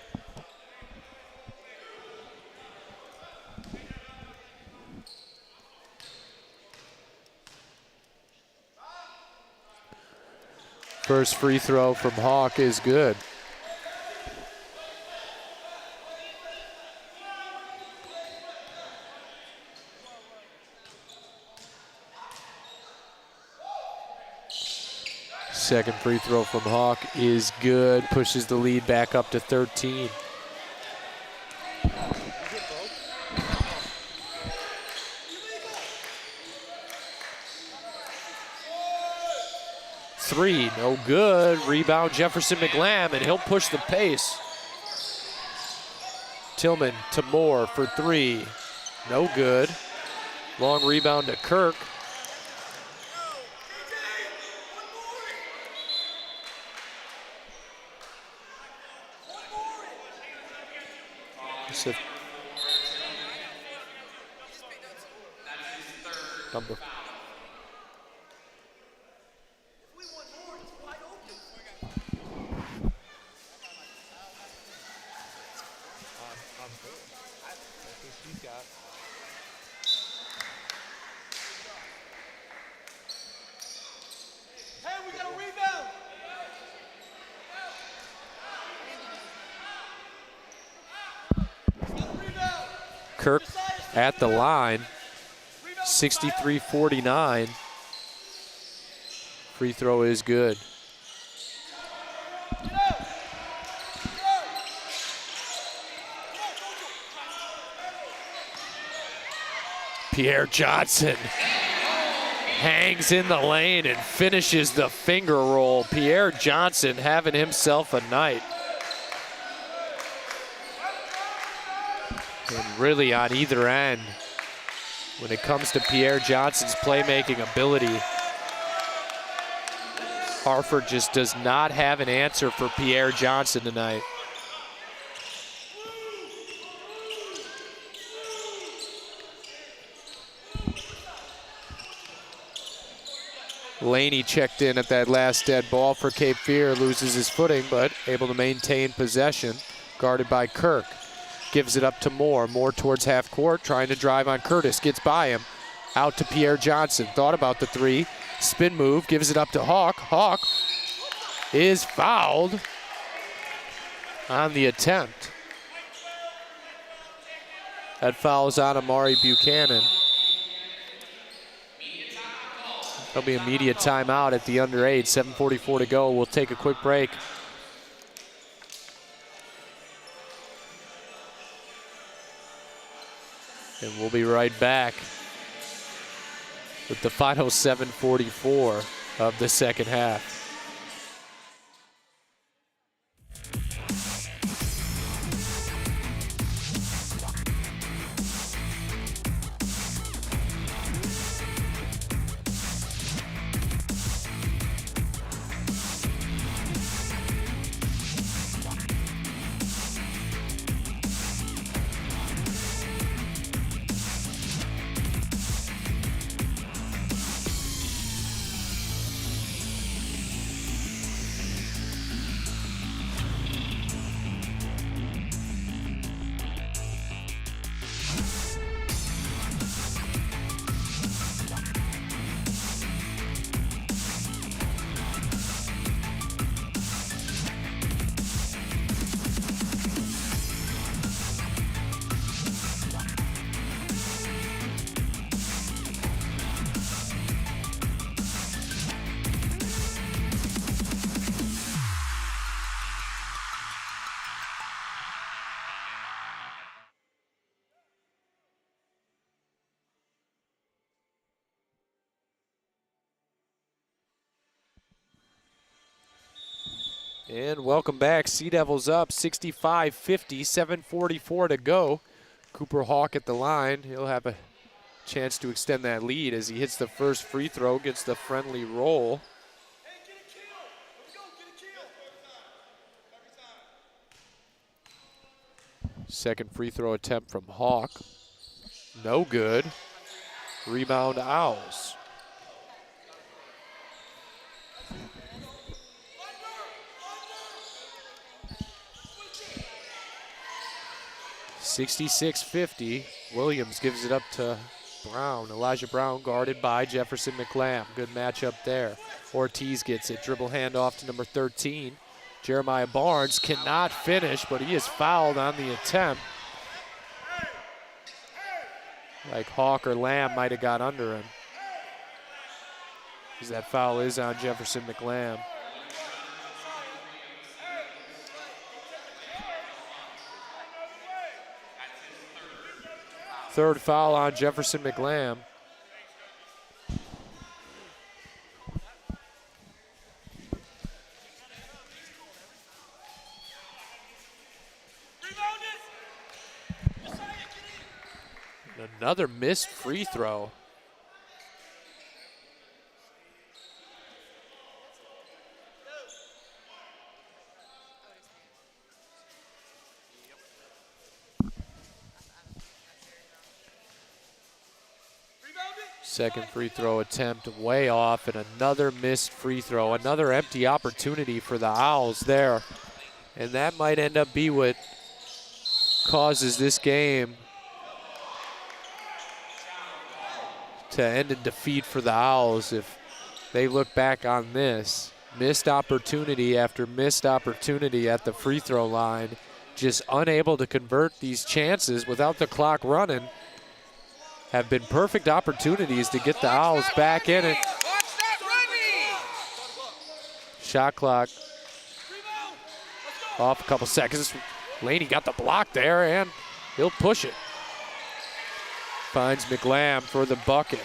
First free throw from Hawk is good. Second free throw from Hawk is good. Pushes the lead back up to 13. Three, no good. Rebound Jefferson McLam, and he'll push the pace. Tillman to Moore for three. No good. Long rebound to Kirk. Number. Hey, we got a rebound. Kirk at the line, 63-49. Free throw is good. Pierre Johnson hangs in the lane and finishes the finger roll. Pierre Johnson having himself a night. And really on either end, when it comes to Pierre Johnson's playmaking ability, Harford just does not have an answer for Pierre Johnson tonight. Laney checked in at that last dead ball for Cape Fear, loses his footing, but able to maintain possession, guarded by Kirk. Gives it up to Moore. Moore towards half court, trying to drive on Curtis. Gets by him. Out to Pierre Johnson. Thought about the three. Spin move. Gives it up to Hawk. Hawk is fouled on the attempt. That foul's on Amari Buchanan. There'll be immediate timeout at the under 8. 7:44 to go. We'll take a quick break. And we'll be right back with the final 7:44 of the second half. And welcome back. Sea Devils up 65-50, 7:44 to go. Cooper Hawk at the line. He'll have a chance to extend that lead as he hits the first free throw, gets the friendly roll. Second free throw attempt from Hawk. No good. Rebound Owls. (66-50). Williams gives it up to Brown. Elijah Brown guarded by Jefferson McLam. Good matchup there. Ortiz gets it. Dribble handoff to number 13. Jeremiah Barnes cannot finish, but he is fouled on the attempt. Like Hawk or Lamb might have got under him. Because that foul is on Jefferson McLam. Third foul on Jefferson McLam. Another missed free throw. Second free throw attempt way off, and another missed free throw. Another empty opportunity for the Owls there. And that might end up be what causes this game to end in defeat for the Owls if they look back on this. Missed opportunity after missed opportunity at the free throw line. Just unable to convert these chances without the clock running. Have been perfect opportunities to get the Owls back in it. Shot clock off a couple seconds. Laney got the block there, and he'll push it. Finds McLam for the bucket.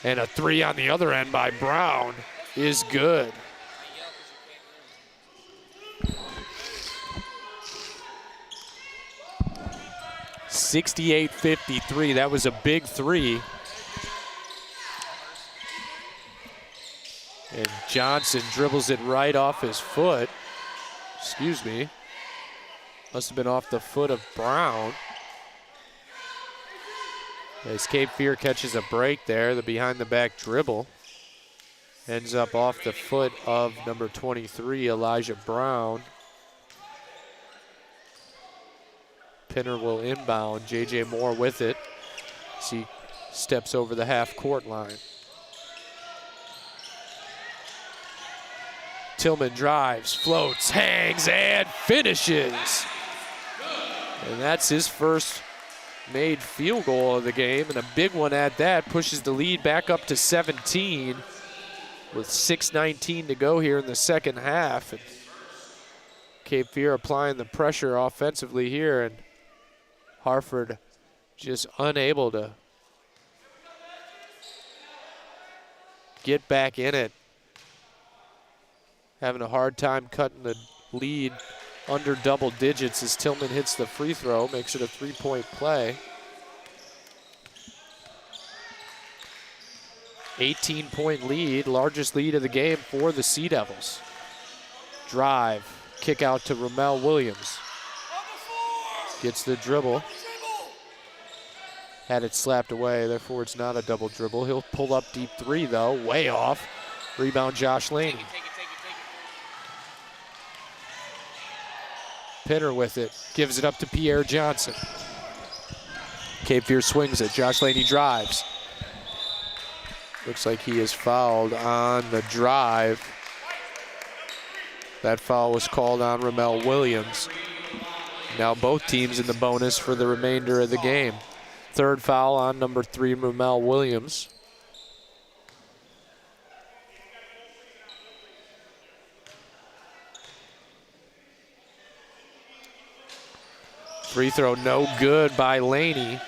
And a three on the other end by Brown is good. (68-53). That was a big three. And Johnson dribbles it right off his foot. Excuse me. Must have been off the foot of Brown. As Cape Fear catches a break there, the behind the back dribble. Ends up off the foot of number 23, Elijah Brown. Pinner will inbound, J.J. Moore with it as he steps over the half-court line. Tillman drives, floats, hangs, and finishes. And that's his first made field goal of the game, and a big one at that. Pushes the lead back up to 17 with 6:19 to go here in the second half. And Cape Fear applying the pressure offensively here, and Harford just unable to get back in it. Having a hard time cutting the lead under double digits as Tillman hits the free throw, makes it a three-point play. 18-point lead, largest lead of the game for the Sea Devils. Drive, kick out to Ramel Williams. Gets the dribble. Had it slapped away, therefore it's not a double dribble. He'll pull up deep three though, way off. Rebound Josh Laney. Pinner with it, gives it up to Pierre Johnson. Cape Fear swings it, Josh Laney drives. Looks like he is fouled on the drive. That foul was called on Ramel Williams. Now both teams in the bonus for the remainder of the game. Third foul on number 3, Ramel Williams. Free throw no good by Laney.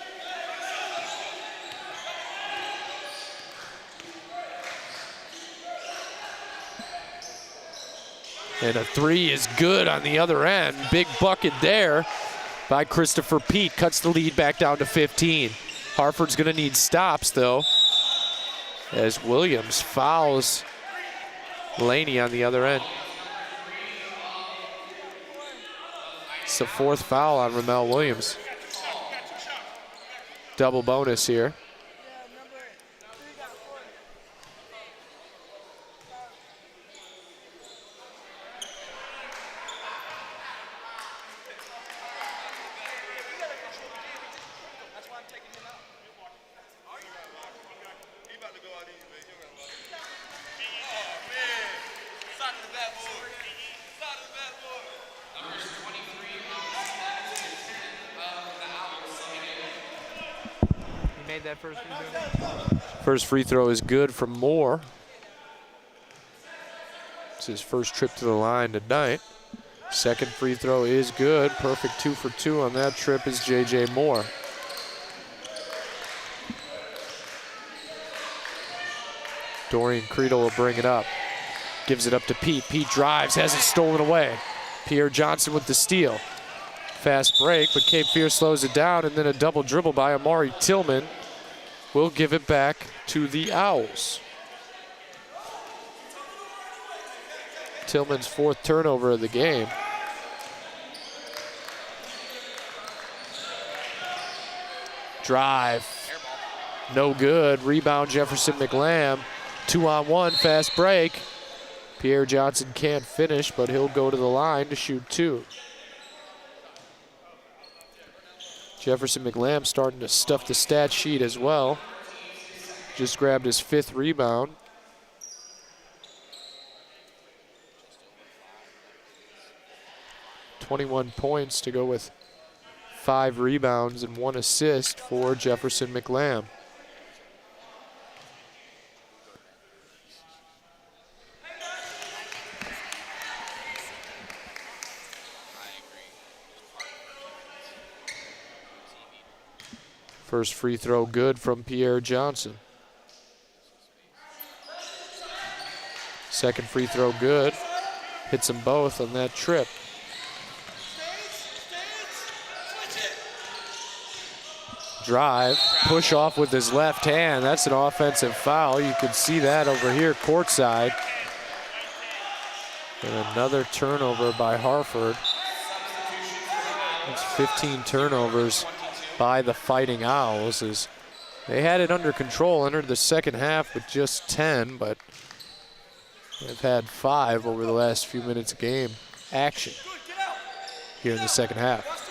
And a three is good on the other end. Big bucket there by Christopher Pete. Cuts the lead back down to 15. Harford's gonna need stops though, as Williams fouls Laney on the other end. It's the fourth foul on Ramel Williams. Double bonus here. That first free throw. First free throw is good from Moore. It's his first trip to the line tonight. Second free throw is good. Perfect 2 for 2 on that trip is J.J. Moore. Dorian Creedle will bring it up. Gives it up to Pete. Pete drives, has it stolen away. Pierre Johnson with the steal. Fast break, but Cape Fear slows it down, and then a double dribble by Amari Tillman will give it back to the Owls. Tillman's fourth turnover of the game. Drive, no good. Rebound Jefferson McLam. 2-on-1, fast break. Pierre Johnson can't finish, but he'll go to the line to shoot 2. Jefferson McLam starting to stuff the stat sheet as well. Just grabbed his 5th rebound. .21 points to go with 5 rebounds and 1 assist for Jefferson McLam. First free throw good from Pierre Johnson. Second free throw good. Hits them both on that trip. Drive, push off with his left hand. That's an offensive foul. You can see that over here courtside. And another turnover by Harford. It's 15 turnovers by the Fighting Owls as they had it under control, entered the second half with just 10, but they've had 5 over the last few minutes of game action here in the second half.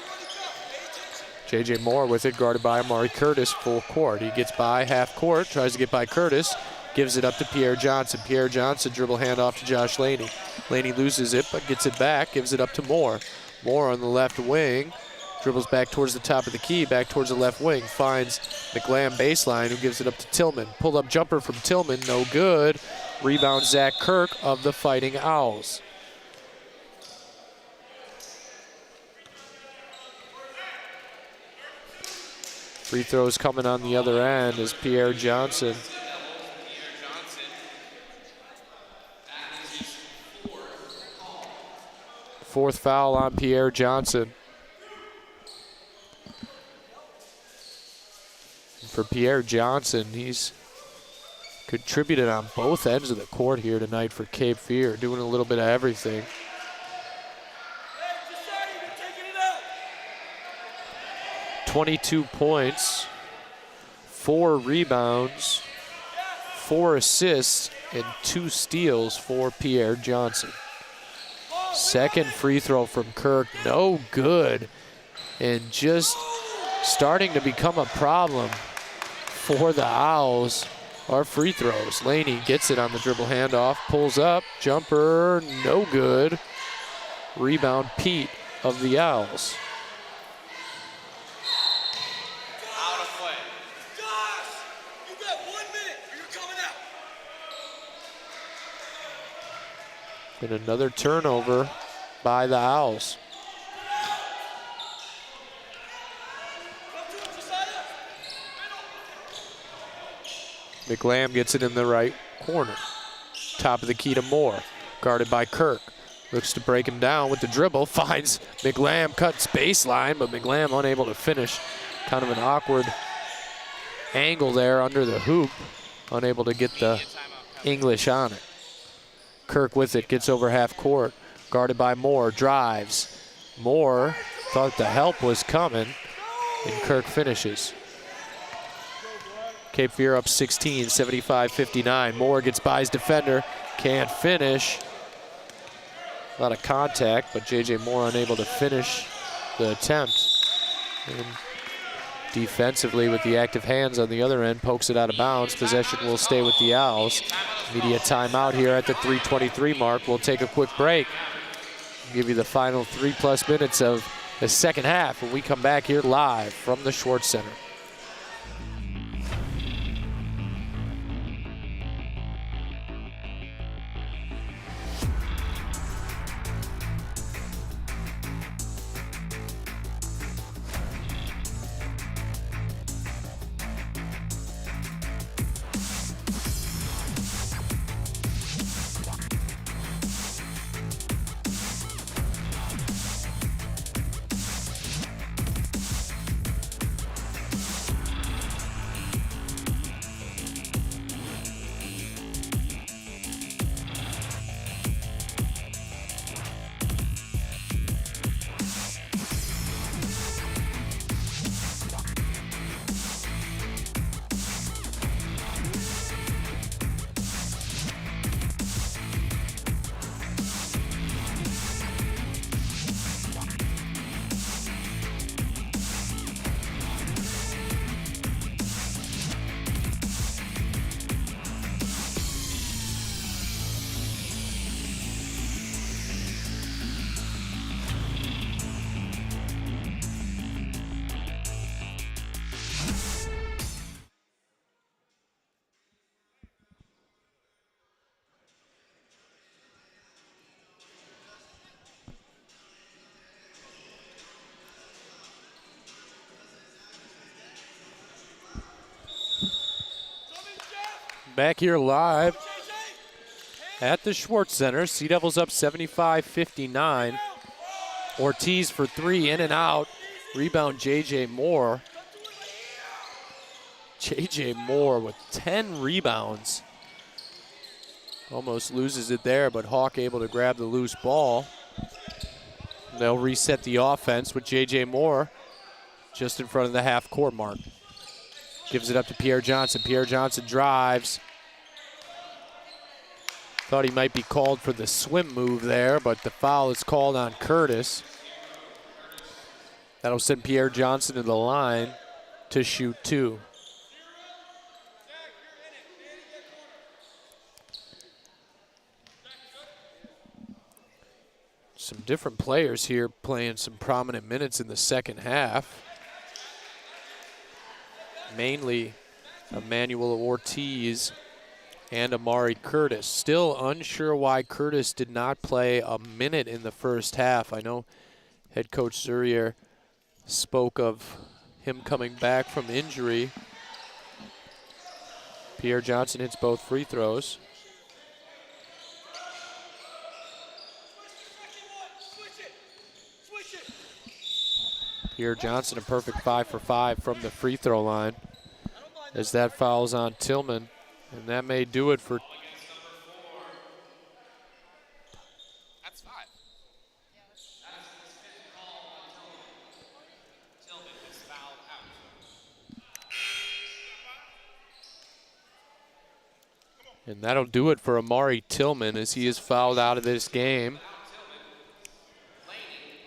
J.J. Moore with it, guarded by Amari Curtis, full court. He gets by half court, tries to get by Curtis, gives it up to Pierre Johnson. Pierre Johnson dribble handoff to Josh Laney. Laney loses it, but gets it back, gives it up to Moore. Moore on the left wing, dribbles back towards the top of the key, back towards the left wing, finds McLam baseline, who gives it up to Tillman. Pulled up jumper from Tillman, no good. Rebound Zach Kirk of the Fighting Owls. Free throws coming on the other end as Pierre Johnson. Fourth foul on Pierre Johnson. For Pierre Johnson, he's contributed on both ends of the court here tonight for Cape Fear, doing a little bit of everything. 22 points, 4 rebounds, 4 assists, and 2 steals for Pierre Johnson. Second free throw from Kirk, no good, and just starting to become a problem for the Owls are free throws. Laney gets it on the dribble handoff, pulls up, jumper, no good. Rebound Pete of the Owls. Out of play. Josh, you got 1 minute or you're coming out. And another turnover by the Owls. McLam gets it in the right corner. Top of the key to Moore, guarded by Kirk. Looks to break him down with the dribble, finds McLam, cuts baseline, but McLam unable to finish. Kind of an awkward angle there under the hoop, unable to get the English on it. Kirk with it, gets over half court, guarded by Moore, drives. Moore thought the help was coming, and Kirk finishes. Cape Fear up 16, 75-59. Moore gets by his defender, can't finish. A lot of contact, but J.J. Moore unable to finish the attempt. And defensively with the active hands on the other end, pokes it out of bounds. Possession will stay with the Owls. Media timeout here at the 3:23 mark. We'll take a quick break. Give you the final 3+ minutes of the second half when we come back here live from the Schwartz Center. Back here live at the Schwartz Center. Sea Devils up 75-59. Ortiz for 3, in and out. Rebound J.J. Moore. J.J. Moore with 10 rebounds. Almost loses it there, but Hawk able to grab the loose ball. They'll reset the offense with J.J. Moore just in front of the half-court mark. Gives it up to Pierre Johnson. Pierre Johnson drives. Thought he might be called for the swim move there, but the foul is called on Curtis. That'll send Pierre Johnson to the line to shoot 2. Some different players here playing some prominent minutes in the second half. Mainly Emmanuel Ortiz and Amari Curtis. Still unsure why Curtis did not play a minute in the first half. I know head coach Zurier spoke of him coming back from injury. Pierre Johnson hits both free throws. Pierre Johnson a perfect 5 for 5 from the free throw line as that fouls on Tillman, and that may do it for. That's 5. Tillman is fouled out. And that'll do it for Amari Tillman as he is fouled out of this game.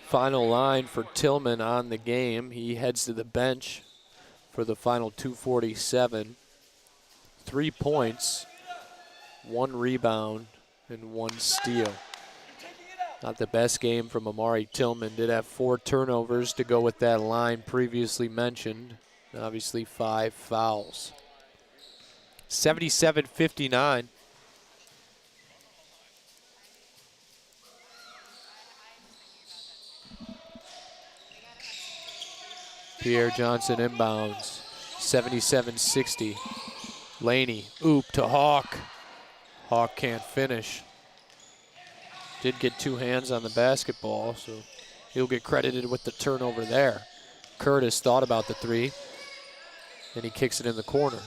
Final line for Tillman on the game. He heads to the bench for the final 2:47. 3 points, 1 rebound, and 1 steal. Not the best game from Amari Tillman. Did have 4 turnovers to go with that line previously mentioned. Obviously 5 fouls. 77-59. Pierre Johnson inbounds, 77-60. Laney, oop to Hawk. Hawk can't finish. Did get 2 hands on the basketball, so he'll get credited with the turnover there. Curtis thought about the 3, and he kicks it in the corner.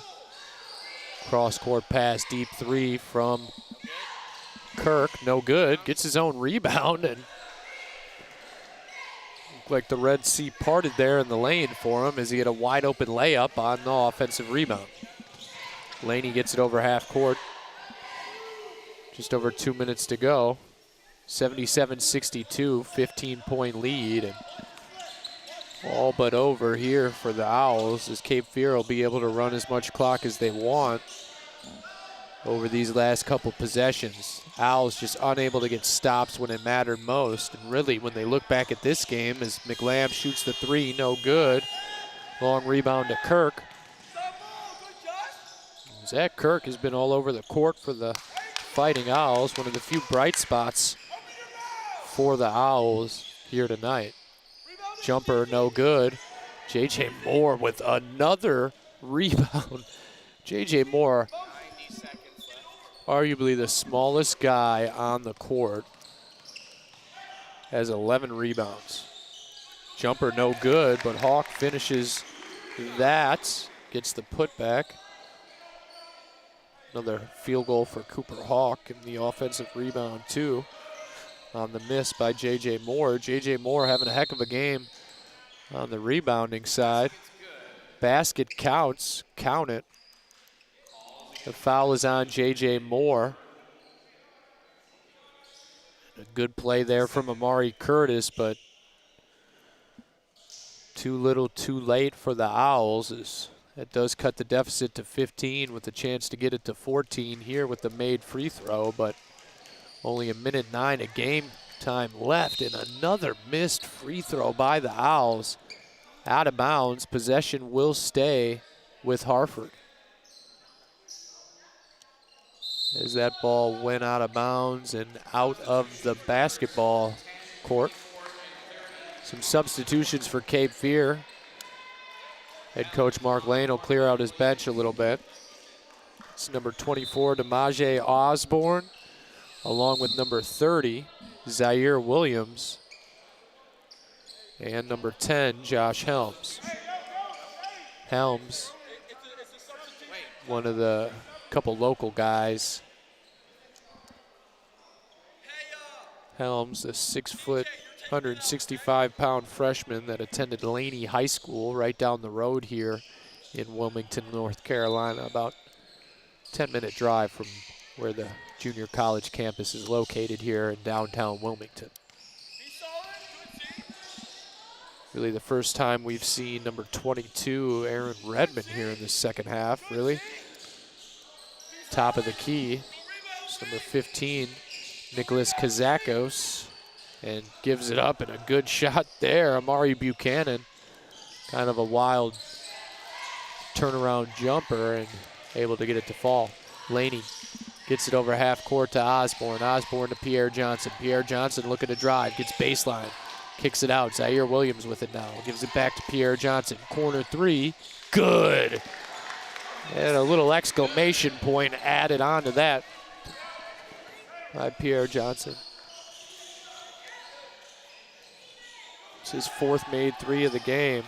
Cross-court pass, deep 3 from Kirk, no good. Gets his own rebound, and like the Red Sea parted there in the lane for him as he had a wide open layup on the offensive rebound. Laney gets it over half court. Just over 2 minutes to go. 77-62, 15-point lead. And all but over here for the Owls as Cape Fear will be able to run as much clock as they want over these last couple possessions. Owls just unable to get stops when it mattered most. And really, when they look back at this game, as McLamb shoots the 3, no good. Long rebound to Kirk. Zach Kirk has been all over the court for the Fighting Owls, one of the few bright spots for the Owls here tonight. Jumper, no good. J.J. Moore with another rebound. J.J. Moore, arguably the smallest guy on the court, has 11 rebounds. Jumper no good, but Hawk finishes that, gets the putback. Another field goal for Cooper Hawk, and the offensive rebound too on the miss by J.J. Moore. J.J. Moore having a heck of a game on the rebounding side. Basket counts, count it. The foul is on J.J. Moore. A good play there from Amari Curtis, but too little too late for the Owls. As that does cut the deficit to 15 with a chance to get it to 14 here with the made free throw, but only 1:09 of game time left, and another missed free throw by the Owls. Out of bounds, possession will stay with Harford. As that ball went out of bounds and out of the basketball court. Some substitutions for Cape Fear. Head coach Mark Lane will clear out his bench a little bit. It's number 24, Demaje Osborne, along with number 30, Zaire Williams, and number 10, Josh Helms. Helms one of the couple local guys. Helms, the 6 foot, 165-pound freshman that attended Laney High School right down the road here in Wilmington, North Carolina, about 10-minute drive from where the junior college campus is located here in downtown Wilmington. Really the first time we've seen number 22, Aaron Redmond, here in the second half, really. Top of the key, it's number 15, Nicholas Kazakos, and gives it up, and a good shot there. Amari Buchanan, kind of a wild turnaround jumper and able to get it to fall. Laney gets it over half court to Osborne. Osborne to Pierre Johnson. Pierre Johnson looking to drive, gets baseline, kicks it out. Zaire Williams with it now, gives it back to Pierre Johnson. Corner three, good. And a little exclamation point added on to that by Pierre Johnson. It's his 4th made 3 of the game.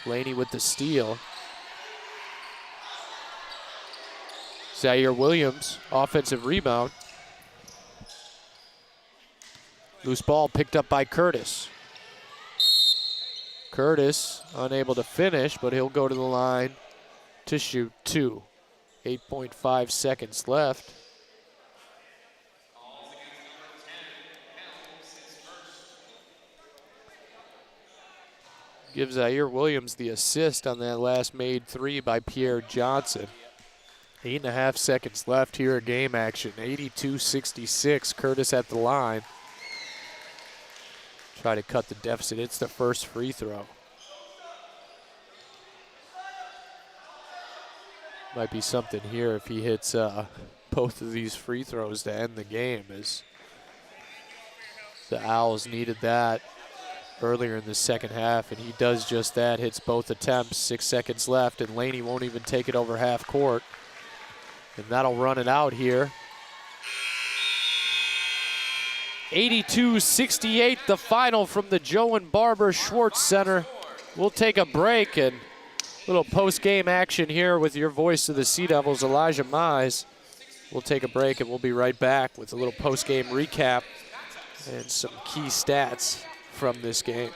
Laney with the steal. Zaire Williams, offensive rebound. Loose ball picked up by Curtis. Curtis unable to finish, but he'll go to the line to shoot 2. 8.5 seconds left. Gives Zaire Williams the assist on that last made 3 by Pierre Johnson. 8.5 seconds left here of game action. 82-66, Curtis at the line. Try to cut the deficit. It's the first free throw. Might be something here if he hits both of these free throws to end the game, as the Owls needed that earlier in the second half, and he does just that, hits both attempts. 6 seconds left, and Laney won't even take it over half court. And that'll run it out here. 82-68, the final from the Joe and Barbara Schwartz Center. We'll take a break and a little post-game action here with your voice of the Sea Devils, Elijah Mize. We'll take a break and we'll be right back with a little post-game recap and some key stats from this game.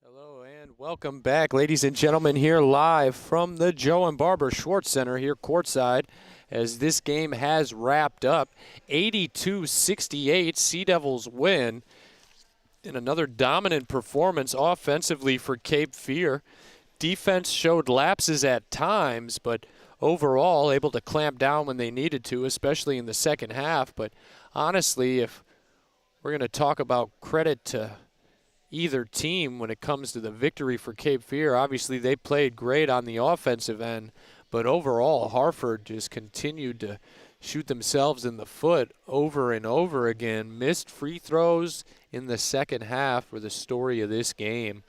Hello and welcome back, ladies and gentlemen, here live from the Joe and Barbara Schwartz Center here courtside as this game has wrapped up. 82-68, Sea Devils win in another dominant performance offensively for Cape Fear. Defense showed lapses at times, but overall able to clamp down when they needed to, especially in the second half. But honestly, if we're going to talk about credit to either team when it comes to the victory for Cape Fear, obviously they played great on the offensive end, but overall Harford just continued to shoot themselves in the foot over and over again. Missed free throws in the second half were the story of this game.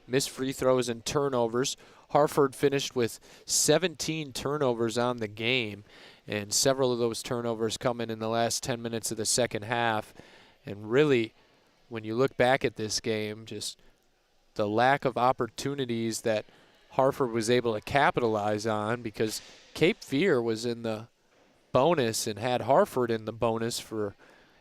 Missed free throws and turnovers. Harford finished with 17 turnovers on the game, and several of those turnovers coming in the last 10 minutes of the second half. And really, when you look back at this game, just the lack of opportunities that Harford was able to capitalize on, because Cape Fear was in the bonus and had Harford in the bonus for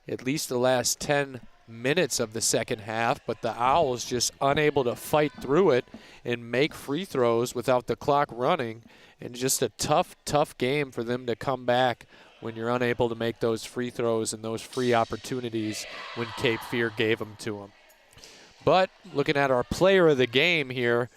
at least the last 10 minutes of the second half, but the Owls just unable to fight through it and make free throws without the clock running, and just a tough game for them to come back when you're unable to make those free throws and those free opportunities when Cape Fear gave them to them. But looking at our player of the game here,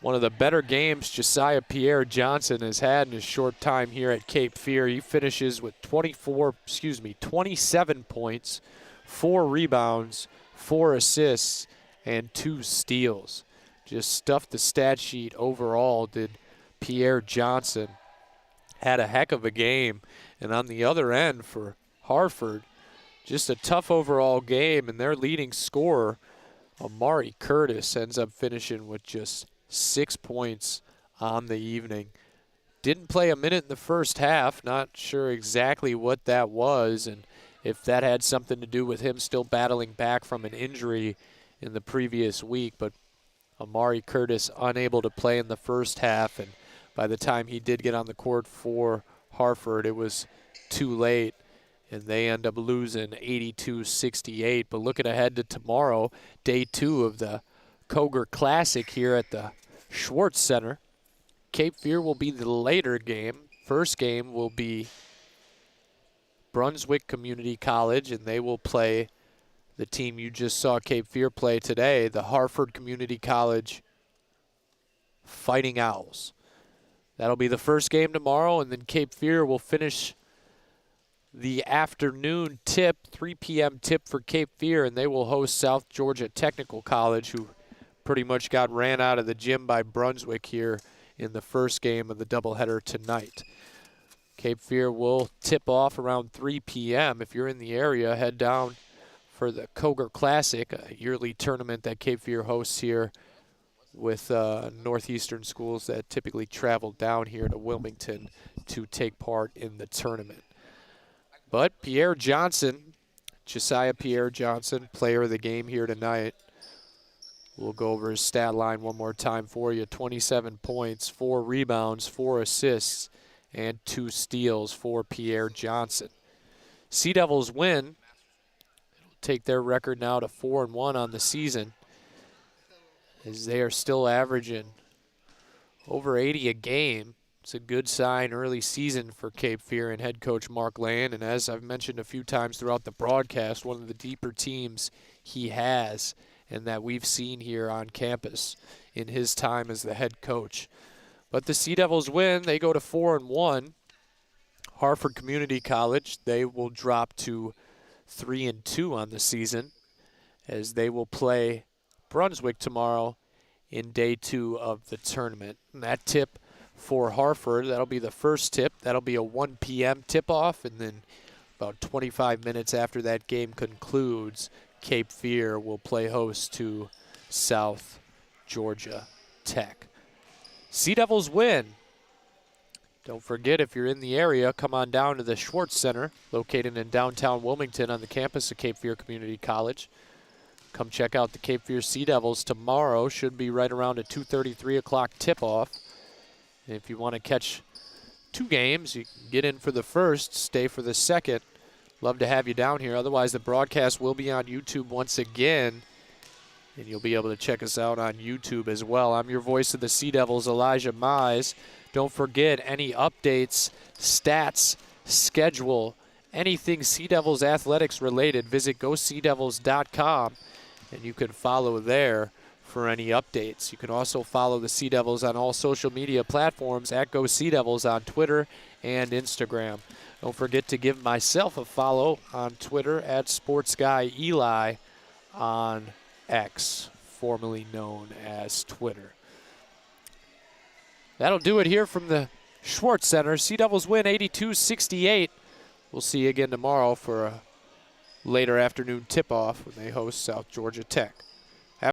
one of the better games Josiah Pierre Johnson has had in his short time here at Cape Fear. He finishes with 27 points, 4 rebounds, 4 assists, and 2 steals. Just stuffed the stat sheet overall, did Pierre Johnson. Had a heck of a game. And on the other end for Harford, just a tough overall game, and their leading scorer, Amari Curtis, ends up finishing with just 6 points on the evening. Didn't play a minute in the first half, not sure exactly what that was, and if that had something to do with him still battling back from an injury in the previous week, but Amari Curtis unable to play in the first half, and by the time he did get on the court for Harford, it was too late, and they end up losing 82-68. But looking ahead to tomorrow, day 2 of the Coger Classic here at the Schwartz Center. Cape Fear will be the later game. First game will be Brunswick Community College, and they will play the team you just saw Cape Fear play today, the Harford Community College Fighting Owls. That'll be the first game tomorrow, and then Cape Fear will finish the afternoon tip, 3 p.m. tip for Cape Fear, and they will host South Georgia Technical College, who pretty much got ran out of the gym by Brunswick here in the first game of the doubleheader tonight. Cape Fear will tip off around 3 p.m. If you're in the area, head down for the Coger Classic, a yearly tournament that Cape Fear hosts here with northeastern schools that typically travel down here to Wilmington to take part in the tournament. But Pierre Johnson, Josiah Pierre Johnson, player of the game here tonight. We'll go over his stat line one more time for you. 27 points, 4 rebounds, 4 assists, and 2 steals for Pierre Johnson. Sea Devils win. It'll take their record now to 4-1 on the season, as they are still averaging over 80 a game. It's a good sign early season for Cape Fear and head coach Mark Land. And as I've mentioned a few times throughout the broadcast, one of the deeper teams he has and that we've seen here on campus in his time as the head coach. But the Sea Devils win. They go to 4-1. Harford Community College, they will drop to 3-2 on the season, as they will play Brunswick tomorrow in day 2 of the tournament. And that tip for Harford, that'll be the first tip. That'll be a 1 p.m. tip-off, and then about 25 minutes after that game concludes, Cape Fear will play host to South Georgia Tech. Sea Devils win. Don't forget, if you're in the area, come on down to the Schwartz Center, located in downtown Wilmington on the campus of Cape Fear Community College. Come check out the Cape Fear Sea Devils tomorrow. Should be right around a 2:30, 3 o'clock tip-off. If you want to catch 2 games, you can get in for the first, stay for the second. Love to have you down here. Otherwise, the broadcast will be on YouTube once again And you'll be able to check us out on YouTube as well. I'm your voice of the Sea Devils, Elijah Mize. Don't forget any updates, stats, schedule, anything Sea Devils athletics related. Visit GoSeaDevils.com and you can follow there for any updates. You can also follow the Sea Devils on all social media platforms at GoSeaDevils on Twitter and Instagram. Don't forget to give myself a follow on Twitter at SportsGuyEli on X, formerly known as Twitter. That'll do it here from the Schwartz Center. Sea Devils win 82-68. We'll see you again tomorrow for a later afternoon tip-off when they host South Georgia Tech.